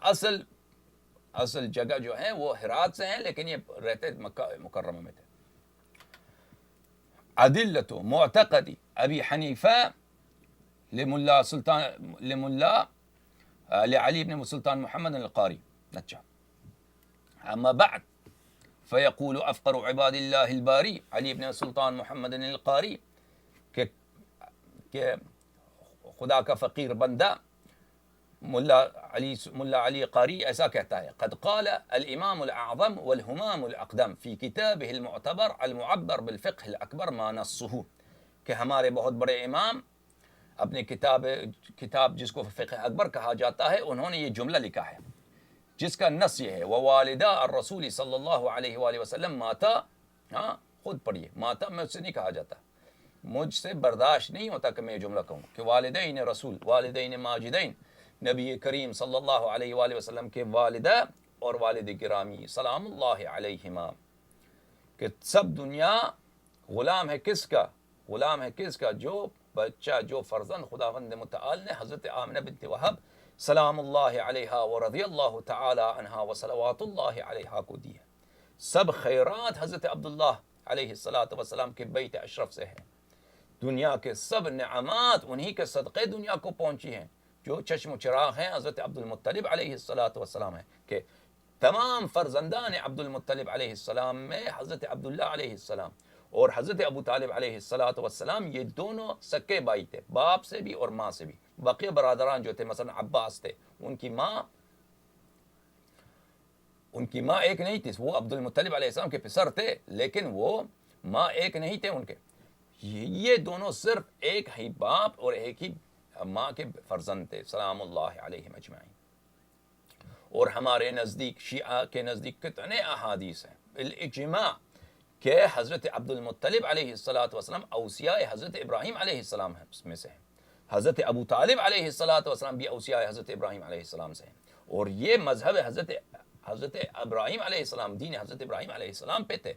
اصل جگہ جو ہے وہ ہرات سے ہیں، لیکن یہ رہتے مکہ مکرمہ میں تھے. ادلۃ معتقد ابی حنیفہ لعلی بن سلطان محمد القاری. اچھا، اما بعد فیقول افقر عباد اللہ الباری علی بن سلطان محمد القاری کہ خدا کا فقیر بندہ ملا علی قاری ایسا کہتا ہے: قد قال الامام الاعظم والہمام الاقدم فی کتابہ المعتبر المعبر بالفقہ الاکبر ما نصہ، کہ ہمارے بہت بڑے امام اپنے کتاب جس کو فقہ اکبر کہا جاتا ہے، انہوں نے یہ جملہ لکھا ہے جس کا نص یہ ہے: ووالدہ الرسول صلی اللہ علیہ وآلہ وسلم ماتا. ہاں خود پڑھیے، ماتا میں اس سے نہیں کہا جاتا، مجھ سے برداشت نہیں ہوتا کہ میں یہ جملہ کہوں کہ والدین رسول، والدین ماجدین، نبی کریم صلی اللہ علیہ وآلہ وسلم کے والدہ اور والد گرامی سلام اللہ علیہما، کہ سب دنیا غلام ہے کس کا؟ غلام ہے کس کا؟ جو بچہ، جو فرزند خداوند متعال نے حضرت آمنہ بنت وہب سلام اللہ علیہا ورضی اللہ تعالی عنہا وصلوات اللہ علیہا کو دی ہے. سب خیرات حضرت عبداللہ علیہ السلام کے بیت اشرف سے ہے. دنیا کے سب نعمات انہی کے صدقے دنیا کو پہنچی ہیں. جو چشم و چراغ ہیں حضرت عبد المطلب علیہ السلام ہیں، کہ تمام فرزندان عبد المطلب علیہ السلام میں حضرت عبداللہ علیہ السلام اور حضرت ابو طالب علیہ السلام یہ دونوں سکے بھائی تھے، باپ سے بھی اور ماں سے بھی. باقی برادران جو تھے مثلا عباس تھے، ان کی ماں ایک نہیں تھی، وہ عبد المطلب علیہ السلام کے پسر تھے لیکن وہ ماں ایک نہیں تھے ان کے. یہ دونوں صرف ایک ہی باپ اور ایک ہی ماں کے فرزند تھے سلام اللہ علیہم اجمعین. اور ہمارے نزدیک، شیعہ کے نزدیک کتنے احادیث ہیں بالاجماع کہ حضرت عبد المطلب علیہ السلام اوصیاء حضرت ابراہیم علیہ السلام ہیں، اس میں سے ہیں. حضرت ابو طالب علیہ السلام بھی اوصیاء حضرت ابراہیم علیہ السلام سے ہیں. اور یہ مذہب حضرت ابراہیم علیہ السلام، دین حضرت ابراہیم علیہ السلام پہ تھے.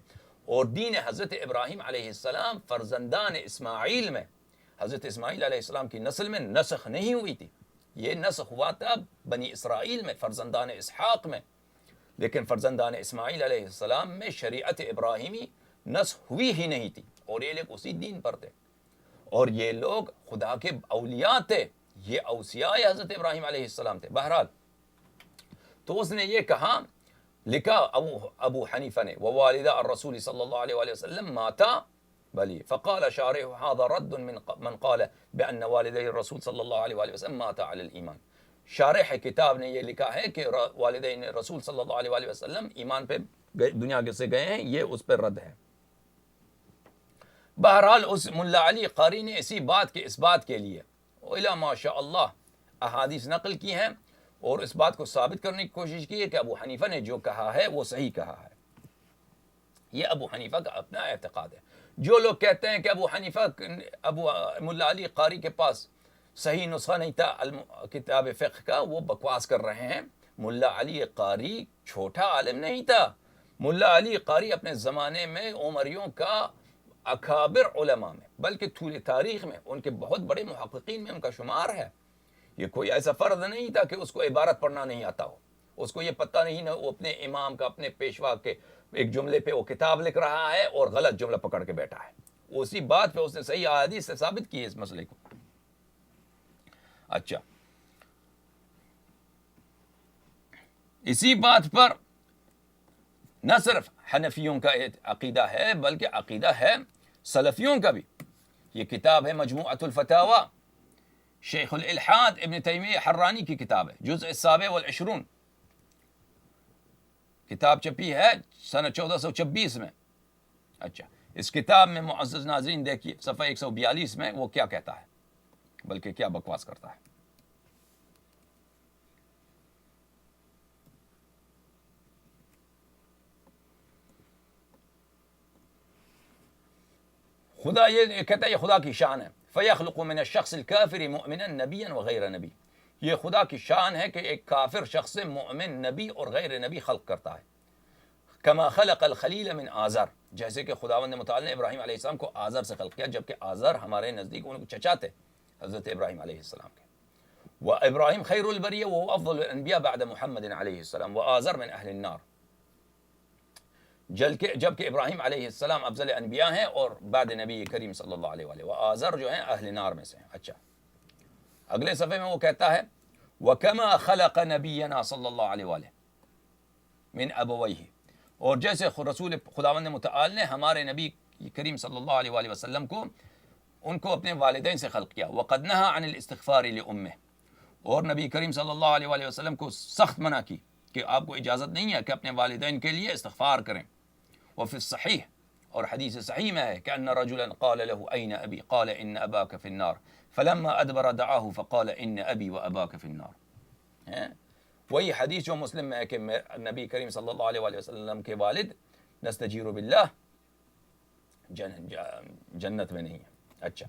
اور دین حضرت ابراہیم علیہ السلام فرزندان اسماعیل میں، حضرت اسماعیل علیہ السلام کی نسل میں نسخ نہیں ہوئی تھی. یہ نسخ ہوا تھا بنی اسرائیل میں، فرزندان اسحاق میں، لیکن فرزندان اسماعیل علیہ السلام میں شریعت ابراہیمی نسخ ہوئی ہی نہیں تھی اور یہ لوگ اسی دین پر تھے. اور یہ لوگ خدا کے اولیاء تھے، یہ اوصیاء حضرت ابراہیم علیہ السلام تھے. بہرحال تو اس نے یہ کہا، لکھا ابو حنیفہ نے: ووالدہ الرسول صلی اللہ علیہ وآلہ وسلم ماتا بلی. فقال شارح هذا رد من قال بأن والدي الرسول صلی اللہ علیہ وآلہ وسلم ماتا علی الایمان. شارح کتاب نے یہ لکھا ہے کہ والدین رسول صلی اللہ علیہ وآلہ وسلم ایمان پہ دنیا سے گئے ہیں، یہ اس پر رد ہے. بہرحال اس ملا علی قاری نے اسی بات کے اس بات کے لیے الا ماشاء اللہ احادیث نقل کی ہیں اور اس بات کو ثابت کرنے کی کوشش کی ہے کہ ابو حنیفہ نے جو کہا ہے وہ صحیح کہا ہے. یہ ابو حنیفہ کا اپنا اعتقاد ہے. جو لوگ کہتے ہیں کہ ابو ملا علی قاری کے پاس صحیح نسخہ نہیں تھا کتاب فقہ کا، وہ بکواس کر رہے ہیں. ملا علی قاری چھوٹا عالم نہیں تھا. ملا علی قاری اپنے زمانے میں عمریوں کا اکابر علماء میں، بلکہ طول تاریخ میں ان کے بہت بڑے محققین میں ان کا شمار ہے. یہ کوئی ایسا فرد نہیں تھا کہ اس کو عبارت پڑھنا نہیں آتا ہو، اس کو یہ پتہ نہیں نہ وہ اپنے امام کا، اپنے پیشوا کے ایک جملے پہ وہ کتاب لکھ رہا ہے اور غلط جملہ پکڑ کے بیٹھا ہے. اسی بات پہ اس نے صحیح احادیث سے ثابت کی ہے اس مسئلے کو. اچھا، اسی بات پر نہ صرف حنفیوں کا عقیدہ ہے بلکہ عقیدہ ہے سلفیوں کا بھی. یہ کتاب ہے مجموعۃ الفتاوی، شیخ الالحاد ابن تیمیہ حرانی کی کتاب ہے، جزء 27 کتاب چھپی ہے سنہ 1426 میں. اچھا، اس کتاب میں معزز ناظرین دیکھیے صفحہ 142 میں وہ کیا کہتا ہے، بلکہ کیا بکواس کرتا ہے. خدا یہ کہتا ہے یہ خدا کی شان ہے. فَيَخْلُقُ مِنَ الشَّخْصِ الْكَافِرِ مُؤْمِنًا نَبِيًّا وَغَيْرَ نَبِيٍّ. یہ خدا کی شان ہے کہ ایک کافر شخص سے مؤمن نبی اور غیر نبی خلق کرتا ہے. کما خلق الخلیل من آزر، جیسے کہ خداوند متعال نے ابراہیم علیہ السلام کو آزر سے خلق کیا، جبکہ آزر ہمارے نزدیک ان کو چچا تھے حضرت ابراہیم علیہ السلام کے. وابراہیم خیر البریہ وهو افضل الانبیاء بعد محمد علیہ السلام وآزر من اہل النار. جبکہ ابراہیم علیہ السلام افضل انبیاء ہیں اور بعد نبی کریم صلی اللہ علیہ وآلہ، وآزر جو ہیں اہل نار میں سے ہیں. اچھا اگلے صفحے میں وہ کہتا ہے وَكَمَا خَلَقَ نَبِيَّنَا صلی اللہ علیہ وآلہ من ابویہ، اور جیسے رسول خداوند متعال نے ہمارے نبی کریم صلی اللہ علیہ وآلہ وسلم کو ان کو اپنے والدین سے خلق کیا. وَقَدْ نَهَى عَنِ الْإِسْتِغْفَارِ لِأُمِّهِ، اور نبی کریم صلی اللہ علیہ وآلہ وسلم کو سخت منع کی کہ آپ کو اجازت نہیں ہے کہ اپنے والدین کے لیے استغفار کریں. وفي الصحيح، اور حدیث صحیح میں ہے کہ ان رجلا قال له اين ابي قال ان اباك في النار فلما ادبر دعاه فقال ان ابي واباك في النار. وہی حدیث جو مسلم میں ہے کہ نبی کریم صلی اللہ علیہ وآلہ وسلم کے والد نستجیر باللہ جنت میں نہیں ہے. اچھا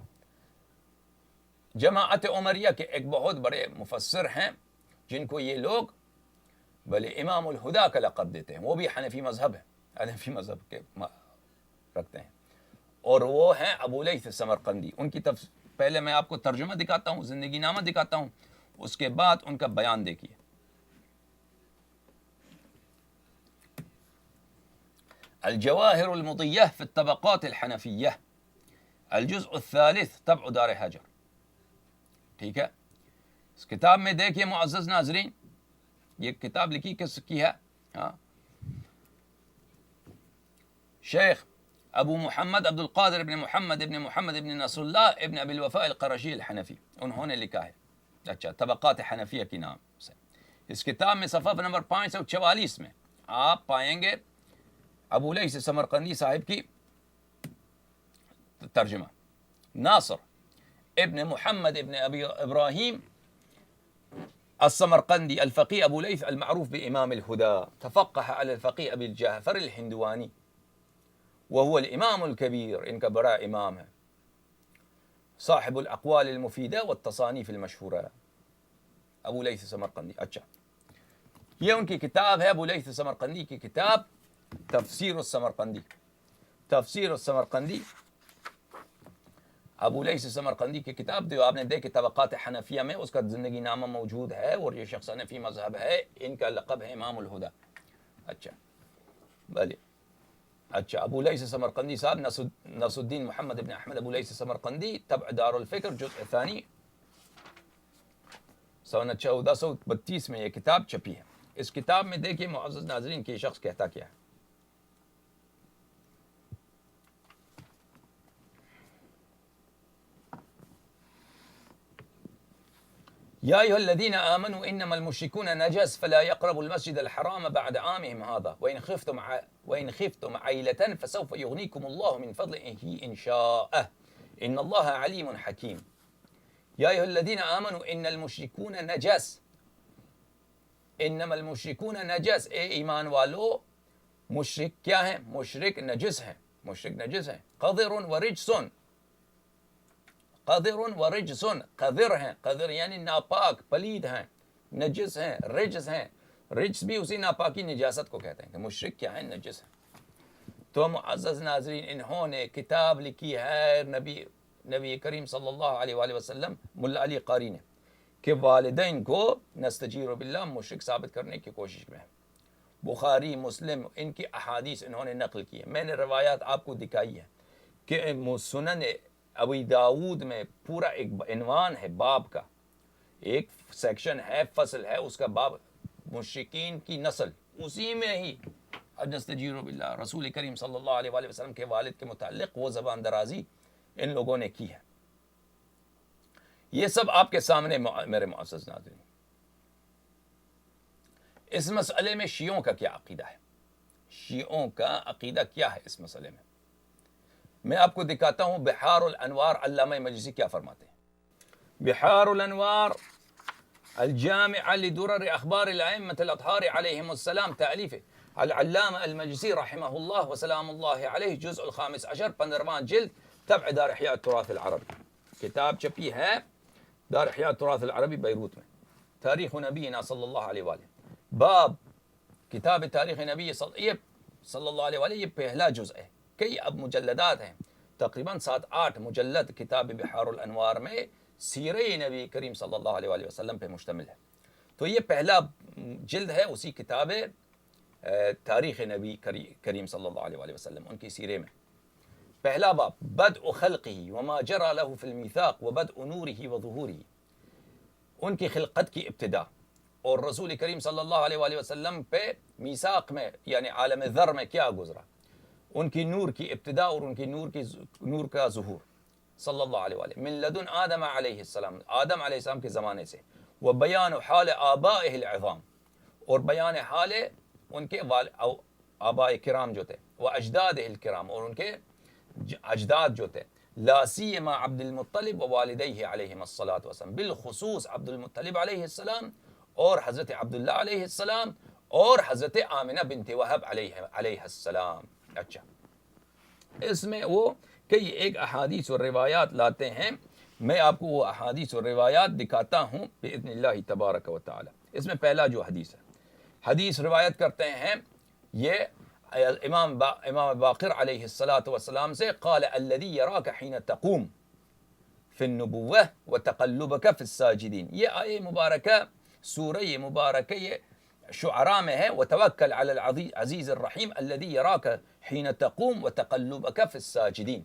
جماعت عمریہ کے ایک بہت بڑے مفسر ہیں جن کو یہ لوگ بلے امام الہدا کا لقب دیتے ہیں، وہ بھی حنفی مذہب ہے، حنفی مذہب کے رکھتے ہیں، اور وہ ہیں ابو لیث سمرقندی. ان کی پہلے میں آپ کو ترجمہ دکھاتا ہوں، زندگی نامہ دکھاتا ہوں، اس کے بعد ان کا بیان دیکھیے. الجواہر المضیہ فی الطبقات الحنفیہ، الجزء الثالث طبع دار حجر. ٹھیک ہے، اس کتاب میں دیکھیے معزز ناظرین، یہ کتاب لکھی کس کی ہے؟ شیخ ابو محمد عبد القادر ابن محمد ابن نصر اللہ ابن ابی الوفاء القرشی الحنفی، انہوں نے لکھا ہے. اچھا طبقات حنفیہ کی نام سے. اس کتاب میں صفحہ نمبر 544 میں آپ پائیں گے ابو لیث سمرقندی صاحب کی ترجمہ. ناصر ابن محمد ابن ابی ابراہیم السمرقندی الفقی ابو لیث المعروف بامام الهدى تفقه على الفقی ابی الجعفر الہندوانی وهو الامام الكبیر، ان کا بڑا امام ہے، صاحب الاقوال المفیدہ والتصانیف المشہورہ، ابو لیث سمرقندی. اچھا یہ ان کی کتاب ہے، ابو لیث سمرقندی کی کتاب تفسیر السمرقندی. تفسیر السمرقندی ابو لیث سمرقندی کی کتاب جو آپ نے دیکھی طبقات حنفیہ میں، اس کا زندگی نامہ موجود ہے، اور یہ شخص حنفی مذہب ہے، ان کا لقب ہے امام الہدا. اچھا بھلے. اچھا ابو لیث سمرقندی صاحب نصر الدین محمد ابن احمد ابو لیث سمرقندی، طبع دار الفکر، جزء ثانی، سنہ 1432 میں یہ کتاب چھپی ہے. اس کتاب میں دیکھیے معزز ناظرین کہ یہ شخص کہتا کیا ہے. یا ایھا الذین آمنوا انما المشرکون نجس فلا يقربوا المسجد الحرام بعد عامهم هذا وإن خفتم عیلة فسوف یغنیکم اللہ من فضله ان شاء ان اللہ علیم حکیم. یا ایھا الذین آمنوا ان المشرکون نجس، انما المشرکون نجس، اے ایمان والو مشرک کیا ہیں؟ مشرک نجس ہیں، مشرک نجس ہیں. قذر و رجس، قذر و رجسن، قذر ہیں، قذر یعنی ناپاک پلید ہیں، نجس ہیں، رجس ہیں. رجس بھی اسی ناپاکی نجاست کو کہتے ہیں کہ مشرک کیا ہیں؟ نجس ہیں. تو معزز ناظرین انہوں نے کتاب لکھی ہے نبی کریم صلی اللہ علیہ وآلہ وسلم، ملا علی قاری نے، کہ والدین کو نستجیر باللہ مشرک ثابت کرنے کی کوشش میں ہے. بخاری مسلم ان کی احادیث انہوں نے نقل کی ہے. میں نے روایات آپ کو دکھائی ہے کہ سنن ابی داود میں پورا ایک عنوان ہے، باب کا ایک سیکشن ہے، فصل ہے، اس کا باب مشرکین کی نسل. اسی میں ہی نستجیر باللہ رسول کریم صلی اللہ علیہ وآلہ وسلم کے والد کے متعلق وہ زبان درازی ان لوگوں نے کی ہے. یہ سب آپ کے سامنے میرے معزز ناظرین. اس مسئلے میں شیعوں کا کیا عقیدہ ہے؟ شیعوں کا عقیدہ کیا ہے اس مسئلے میں؟ میں آپ کو دکھاتا ہوں بحار الانوار، علامہ مجلسی کیا فرماتے ہیں. بحار الانوار الجامع لدرر اخبار الائمة الاطہار علیہم السلام، تالیف العلامہ المجلسی رحمہ اللہ وسلام اللہ علیہ، جزء الخامس عشر، 15واں جلد، طبع دار احیاء التراث العربی، کتاب چھپی ہے دار احیاء التراث العربی بیروت میں، تاریخ نبینا صلی اللہ علیہ وآلہ، باب کتاب تاریخ نبی صلی اللہ علیہ وآلہ، یہ پہلا جز ہے، کئی اب مجلدات ہیں، تقریباً 7-8 مجلد کتاب بحار الانوار میں سیرہ نبی کریم صلی اللہ علیہ وآلہ وسلم پہ مشتمل ہے۔ تو یہ پہلا جلد ہے اسی کتاب تاریخ نبی کریم صلی اللہ علیہ وآلہ وسلم، ان کی سیرے میں۔ پہلا باب بدء خلقہ وما جرى له في الميثاق وبدء نوره وظهوره، ان کی خلقت کی ابتدا اور رسول کریم صلی اللہ علیہ وآلہ وسلم پہ میثاق میں یعنی عالم ذر میں کیا گزرا، ان کی نور کی ابتدا اور ان کی نور کا ظہور صلی اللہ علیہ وآلہ، من لدن آدم علیہ السلام، آدم علیہ السلام کے زمانے سے، وہ بیان حال آبائہ العظام، اور بیان حال ان کے آباء کرام جو تھے، وہ اجداد الکرام، اور ان کے اجداد جو تھے، لا سیما عبد المطلب و والدیہ علیہم الصلاۃ والسلام، بالخصوص عبد المطلب علیہ السلام اور حضرت عبداللہ علیہ السلام اور حضرت آمنہ بنت وہب علیہ السلام۔ اچھا، اس میں وہ کئی ایک احادیث اور روایات لاتے ہیں، میں آپ کو وہ احادیث اور روایات دکھاتا ہوں باذن اللہ تبارک و تعالی۔ اس میں پہلا جو حدیث ہے، حدیث روایت کرتے ہیں یہ امام باقر علیہ الصلاۃ والسلام سے، قال الذی یراک حین تقوم فی النبوہ وتقلبک فی الساجدین، یہ آیہ مبارکہ سورہ مبارکہ شعراء میں ہے، وتوکل علی العزیز الرحیم الذی یراک حین تقوم وتقلبک فی الساجدین،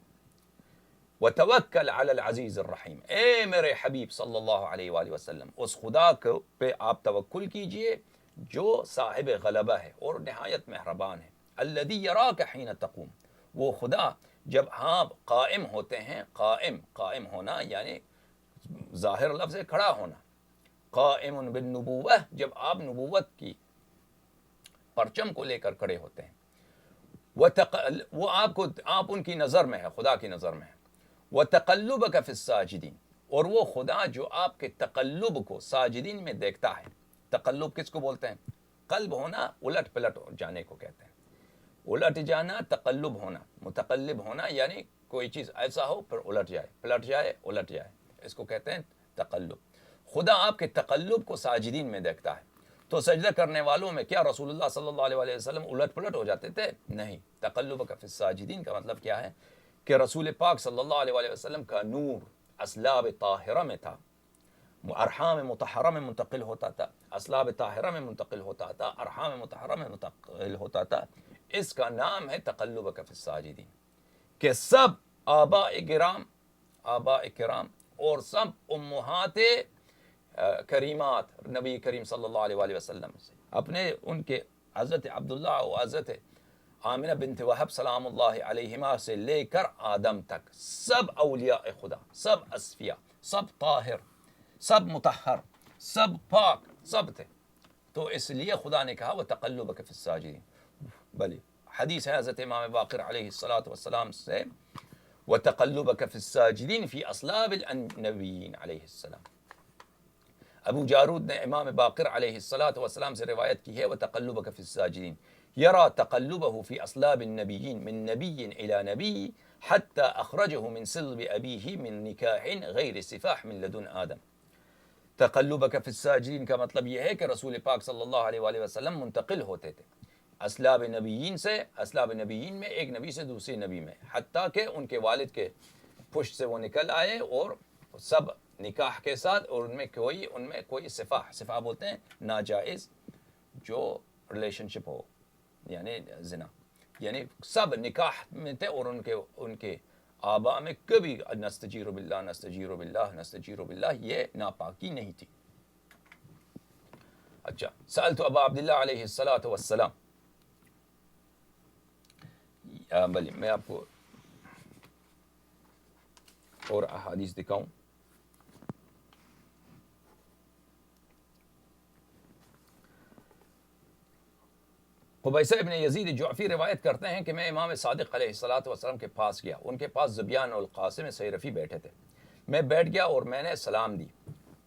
وتوکل علی العزیز الرحیم، اے میرے حبیب صلی اللہ علیہ وآلہ وسلم، اس خدا پہ آپ توکل کیجئے جو صاحب غلبہ ہے اور نہایت مہربان ہے، الذی یراک حین تقوم، وہ خدا جب آپ قائم ہوتے ہیں، قائم ہونا یعنی ظاہر لفظ ہے کھڑا ہونا، قائم بالنبوہ، جب آپ نبوت کی پرچم کو لے کر کھڑے ہوتے ہیں، وہ آپ ان کی نظر میں ہے، خدا کی نظر میں ہے، وتقلبک فی الساجدین، اور وہ خدا جو آپ کے تقلب کو ساجدین میں دیکھتا ہے۔ تقلب کس کو بولتے ہیں؟ قلب ہونا، الٹ پلٹ جانے کو کہتے ہیں، الٹ جانا تقلب ہونا، متقلب ہونا یعنی کوئی چیز ایسا ہو پھر الٹ جائے، پلٹ جائے، الٹ جائے، اس کو کہتے ہیں تقلب۔ خدا آپ کے تقلب کو ساجدین میں دیکھتا ہے، تو سجدہ کرنے والوں میں کیا رسول اللہ صلی اللہ علیہ وسلم الٹ پلٹ ہو جاتے تھے؟ نہیں۔ تقلبک فی الساجدین کا مطلب کیا ہے کہ رسول پاک صلی اللہ علیہ وسلم کا نور اسلاب طاہرہ میں تھا، ارحام مطہرہ میں منتقل ہوتا تھا، اسلاب طاہرہ میں منتقل ہوتا تھا، ارحام مطہرہ میں منتقل ہوتا تھا، اس کا نام ہے تقلبک فی الساجدین، کہ سب آباء کرام اور سب امہات کریمات نبی کریم صلی اللہ علیہ وآلہ وسلم سے، اپنے ان کے حضرت عبداللہ و حضرت آمنہ بنت وہب سلام اللہ علیہما سے لے کر آدم تک، سب اولیاء خدا، سب اصفیاء، سب طاہر، سب مطہر، سب پاک، سب تھے، تو اس لیے خدا نے کہا وتقلبک فی الساجدین۔ بلی حدیث ہے حضرت امام باقر علیہ الصلاۃ والسلام سے، وتقلبک فی الساجدین فی اصلاب النبیین علیہ السلام۔ ابو جارود نے امام باقر علیہ الصلاۃ والسلام سے روایت کی ہے، وتقلبک فی الساجدین یرا تقلبہ فی اصلاب النبیین من نبی الی نبی حتی اخرجہ من صلب ابیہ من نکاح غیر سفاح من لدن آدم۔ تقلبک فی الساجدین کا مطلب یہ ہے کہ رسول پاک صلی اللہ علیہ وآلہ وسلم منتقل ہوتے تھے اسلاب نبیین سے، اسلاب نبیین میں ایک نبی سے دوسری نبی میں، حتیٰ کہ ان کے والد کے پشت سے وہ نکل آئے اور سب نکاح کے ساتھ، اور ان میں کوئی صفاح بولتے ہیں ناجائز جو ریلیشن شپ ہو، یعنی زنا، یعنی سب نکاح میں تھے، اور ان کے آبا میں کبھی نستجیر باللہ نستجیر باللہ نستجیر باللہ یہ ناپاکی نہیں تھی۔ اچھا، سألت ابا عبداللہ علیہ الصلاۃ والسلام، بلی میں آپ کو اور احادیث دکھاؤں۔ قبیصہ ابن یزید جعفی روایت کرتے ہیں کہ میں امام صادق علیہ الصلاۃ والسلام کے پاس گیا، ان کے پاس زبیان القاسم سیرفی بیٹھے تھے، میں بیٹھ گیا اور میں نے سلام دی،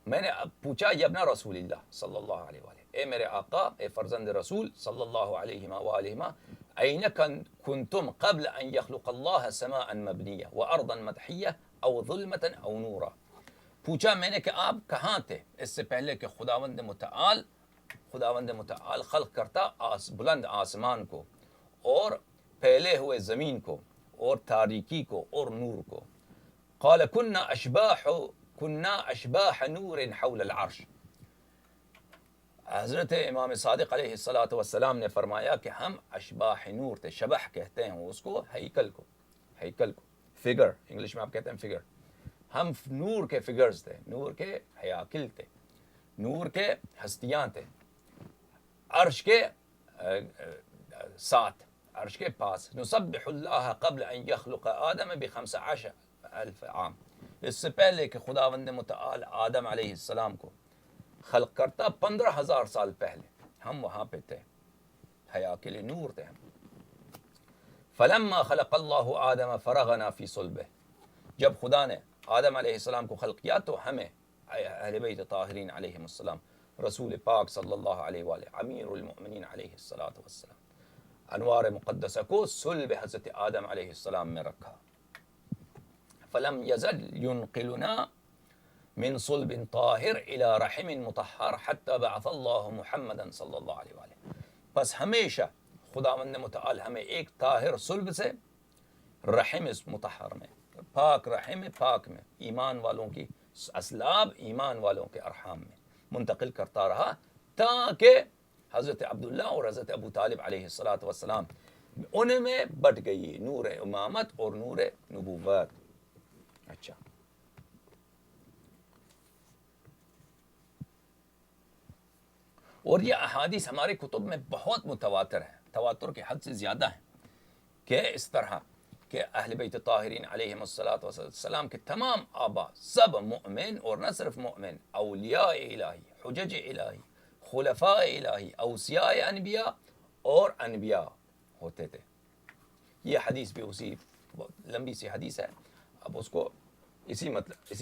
میں نے پوچھا یا ابن رسول اللہ صلی اللہ علیہ وآلہ، اے میرے آقا، اے فرزند رسول صلی اللہ علیہ وآلہ، أين كنتم قبل أن يخلق الله سماء مبنية وأرضا مدحية أو ظلمة أو نورا. پوچھا میں نے کہ آپ کہاں تھے اس سے پہلے کہ خداوند متعال خلق کرتا بلند آسمان کو اور پھیلے ہوئے زمین کو اور تاریکی کو اور نور کو. قال كنا اشباح نور حول العرش. حضرت امام صادق علیہ الصلاۃ والسلام نے فرمایا کہ ہم اشباح نور تھے. شبح کہتے ہیں اس کو ہیکل کو فگر، انگلش میں آپ کہتے ہیں فگر. ہم نور کے فگرز تھے، نور کے ہیاکل تھے، نور کے ہستیاں تھے، عرش کے ساتھ، عرش کے پاس. نسبح اللہ قبل ان یخلق آدم ب15,000 عام. اس سے پہلے کہ خداوند متعال آدم علیہ السلام کو خلق کرتا 15,000 سال پہلے ہم وہاں پہ تھے، ہیاکل نور تھے ہم. فلما خلق اللہ آدم فرغنا فی صلبہ. جب خدا نے آدم علیہ السلام کو خلق کیا تو ہمیں اہل بیت طاہرین علیہ السلام، رسول پاک صلی اللہ علیہ وآلہ، امیر المؤمنین علیہ الصلاۃ والسلام، انوار مقدسہ کو صلب حضرت آدم علیہ السلام میں رکھا. فلم یزل ينقلنا من صلب طاہر الى رحم مطہر حتی بعث اللہ محمدا صلی اللہ علیہ وآلہ. بس ہمیشہ خداوند متعال ہمیں ایک طاہر صلب سے رحم مطہر میں، پاک رحم پاک میں، ایمان والوں کی اسلاب، ایمان والوں کے ارحام میں منتقل کرتا رہا تاکہ حضرت عبداللہ اور حضرت ابو طالب علیہ الصلاۃ والسلام ان میں بٹ گئی نور امامت اور نور نبوت. اچھا، اور یہ احادیث ہمارے کتب میں بہت متواتر ہے، تواتر کے حد سے زیادہ ہے، کہ اس طرح کہ اہل بیت طاہرین علیہم السلام کے تمام آبا سب مؤمن، اور نہ صرف مؤمن، اولیاء الہی، حجج الہی، خلفاء الہی، اوصیاء انبیاء اور انبیاء ہوتے تھے. یہ حدیث بھی اسی لمبی سی حدیث ہے. اب اس کو اسی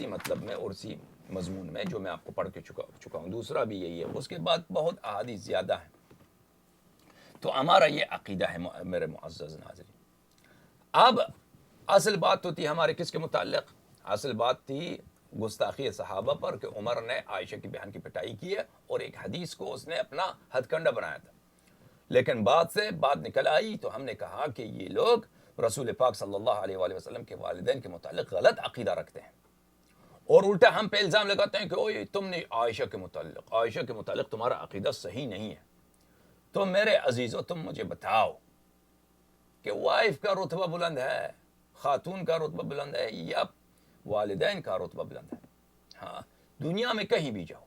مطلب میں اور اسی مضمون میں جو میں آپ کو پڑھ کے چکا ہوں، دوسرا بھی یہی ہے. اس کے بعد بہت احادیث زیادہ ہیں. تو ہمارا یہ عقیدہ ہے میرے معزز ناظرین. اب اصل بات تو تھی ہمارے کس کے متعلق؟ اصل بات تھی گستاخی صحابہ پر، کہ عمر نے عائشہ کی بہن کی پٹائی کی ہے اور ایک حدیث کو اس نے اپنا ہتھ کنڈہ بنایا تھا. لیکن بات نکل آئی تو ہم نے کہا کہ یہ لوگ رسول پاک صلی اللہ علیہ وآلہ وسلم کے والدین کے متعلق غلط عقیدہ رکھتے ہیں، اور الٹا ہم پہ الزام لگاتے ہیں کہ اوہ تم نے عائشہ کے متعلق تمہارا عقیدہ صحیح نہیں ہے. تو میرے عزیزو، تم مجھے بتاؤ کہ وائف کا رتبہ بلند ہے، خاتون کا رتبہ بلند ہے، یا والدین کا رتبہ بلند ہے؟ ہاں، دنیا میں کہیں بھی جاؤ،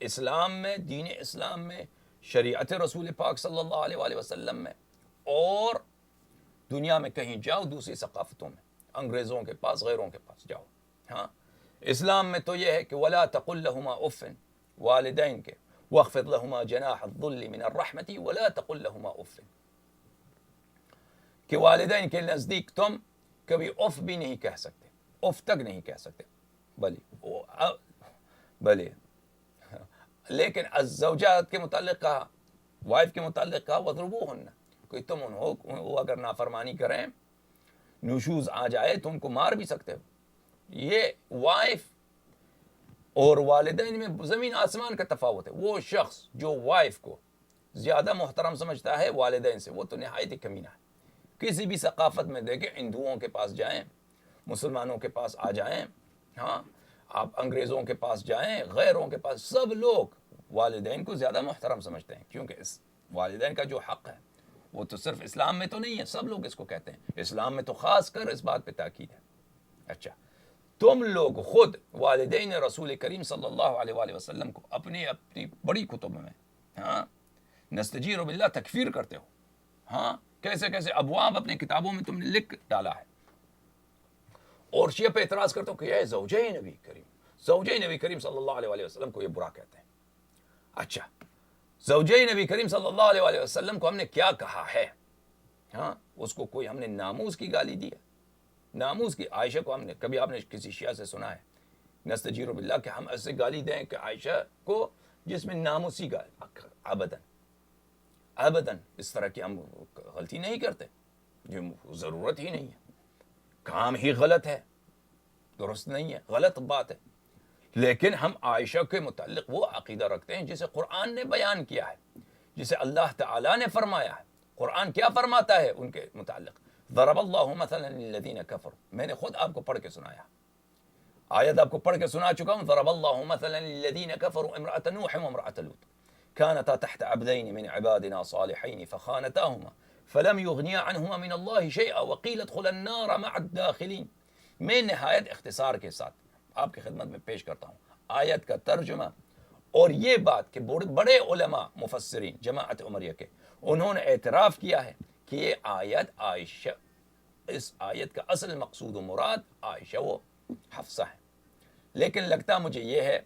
اسلام میں، دین اسلام میں، شریعت رسول پاک صلی اللہ علیہ وآلہ وسلم میں، اور دنیا میں کہیں جاؤ دوسری ثقافتوں میں، انگریزوں کے پاس، غیروں کے پاس جاؤ. ہاں، اسلام میں تو یہ ہے کہ وَلَا تَقُلْ لَهُمَا اُفٍّ، والدین کے، وَاخْفِضْ لَهُمَا جَنَاحَ الذُّلِّ مِنَ الرَّحْمَةِ وَلَا تَقُلْ لَهُمَا اُفٍّ، کہ والدین کے نزدیک تم کبھی اف بھی نہیں کہہ سکتے، اف تک نہیں کہہ سکتے. بلی لیکن الزوجات کے متعلق کہا، وائف کے متعلق کہا وَضْرِبُوهُنَّ، کہ تم وہ اگر نافرمانی کریں، نشوز آ جائے تو ان کو مار بھی سکتے ہو. یہ وائف اور والدین میں زمین آسمان کا تفاوت ہے. وہ شخص جو وائف کو زیادہ محترم سمجھتا ہے والدین سے، وہ تو نہایت ہی کمینہ ہے. کسی بھی ثقافت میں دیکھیں، ہندوؤں کے پاس جائیں، مسلمانوں کے پاس آ جائیں، ہاں، آپ انگریزوں کے پاس جائیں، غیروں کے پاس، سب لوگ والدین کو زیادہ محترم سمجھتے ہیں، کیونکہ اس والدین کا جو حق ہے وہ تو صرف اسلام میں تو نہیں ہے، سب لوگ اس کو کہتے ہیں. اسلام میں تو خاص کر اس بات پہ تاکید ہے. اچھا، تم لوگ خود والدین رسول کریم صلی اللہ علیہ وآلہ وسلم کو اپنی بڑی کتب میں، ہاں، نستجیر باللہ تکفیر کرتے ہو. ہاں، کیسے ابواب اپنے کتابوں میں تم نے لکھ ڈالا ہے، اور شیعہ پہ اعتراض کرتے ہو کہ یہ زوجہ نبی کریم صلی اللہ علیہ وآلہ وسلم کو یہ برا کہتے ہیں. اچھا، زوجہ نبی کریم صلی اللہ علیہ وآلہ وسلم کو ہم نے کیا کہا ہے؟ ہاں، اس کو کوئی ہم نے ناموس کی گالی دی ہے؟ ناموس کی عائشہ کو ہم نے کبھی، آپ نے کسی شیعہ سے سنا ہے نستجیر باللہ کہ ہم ایسے گالی دیں کہ عائشہ کو، جس میں ناموسی گالی؟ ابداً اس طرح کی ہم غلطی نہیں کرتے، یہ ضرورت ہی نہیں ہے، کام ہی غلط ہے، درست نہیں ہے، غلط بات ہے. لیکن ہم عائشہ کے متعلق وہ عقیدہ رکھتے ہیں جسے قرآن نے بیان کیا ہے، جسے اللہ تعالیٰ نے فرمایا ہے. قرآن کیا فرماتا ہے ان کے متعلق؟ ضرب اللہ مثلا للذین کفروا، میں نے خود آپ کو پڑھ کے سنایا، آیت آپ کو پڑھ کے سنا چکا ہوں. ضرب اللہ مثلا للذین کفروا امرأة نوح وامرأة لوط كانتا تحت عبدين من عبادنا صالحين فخانتاهما فلم يغنيا عنهما من الله شيئا وقيل ادخلا النار مع الداخلين. میں نہایت اختصار کے ساتھ آپ کی خدمت میں پیش کرتا ہوں آیت کا ترجمہ اور یہ بات کہ بڑے علماء مفسرین جماعت عمریہ کے انہوں نے اعتراف کیا ہے کہ یہ آیت عائشہ، اس آیت کا اصل مقصود و مراد عائشہ و حفصہ ہے. لیکن لگتا مجھے یہ ہے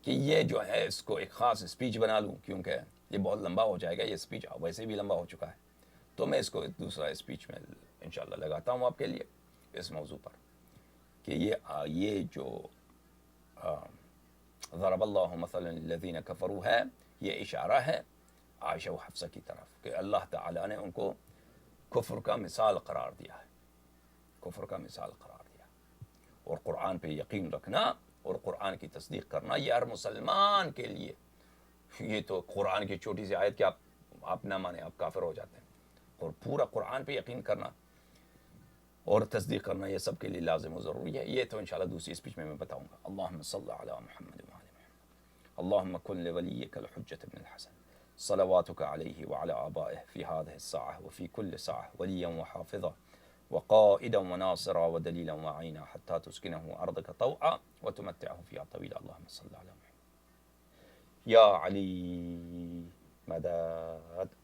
کہ یہ جو ہے اس کو ایک خاص اسپیچ بنا لوں، کیونکہ یہ بہت لمبا ہو جائے گا. یہ اسپیچ ویسے بھی لمبا ہو چکا ہے، تو میں اس کو دوسرا اسپیچ میں انشاءاللہ لگاتا ہوں آپ کے لیے اس موضوع پر کہ یہ جو ضرب اللہ مثلا للذین کفروا ہے، یہ اشارہ ہے عائشہ و حفصہ کی طرف کہ اللہ تعالیٰ نے ان کو کفر کا مثال قرار دیا ہے، کفر کا مثال قرار دیا. اور قرآن پہ یقین رکھنا اور قرآن کی تصدیق کرنا یہ ہر مسلمان کے لیے، یہ تو قرآن کی چھوٹی سی آیت کہ آپ نہ مانیں آپ کافر ہو جاتے ہیں، اور پورا قرآن پہ یقین کرنا اور تصدیق کرنا یہ سب کے لیے لازم و ضروری ہے. یہ تو انشاءاللہ دوسری اسپیچ میں بتاؤں گا. اللہم صلی علی محمد وعلی محمد اللہم کن لولیک الحجة بن الحسن صلواتک علیہ وعلی آبائہ فی هذه الساعة وفی کل ساعة ولیا وحافظا وقائدا وناصرا ودلیلا وعینا حتی تسکنه ارضک طوعا وتمتعه فیها طویلا. اللہم صلی علی محمد یا علی مدد.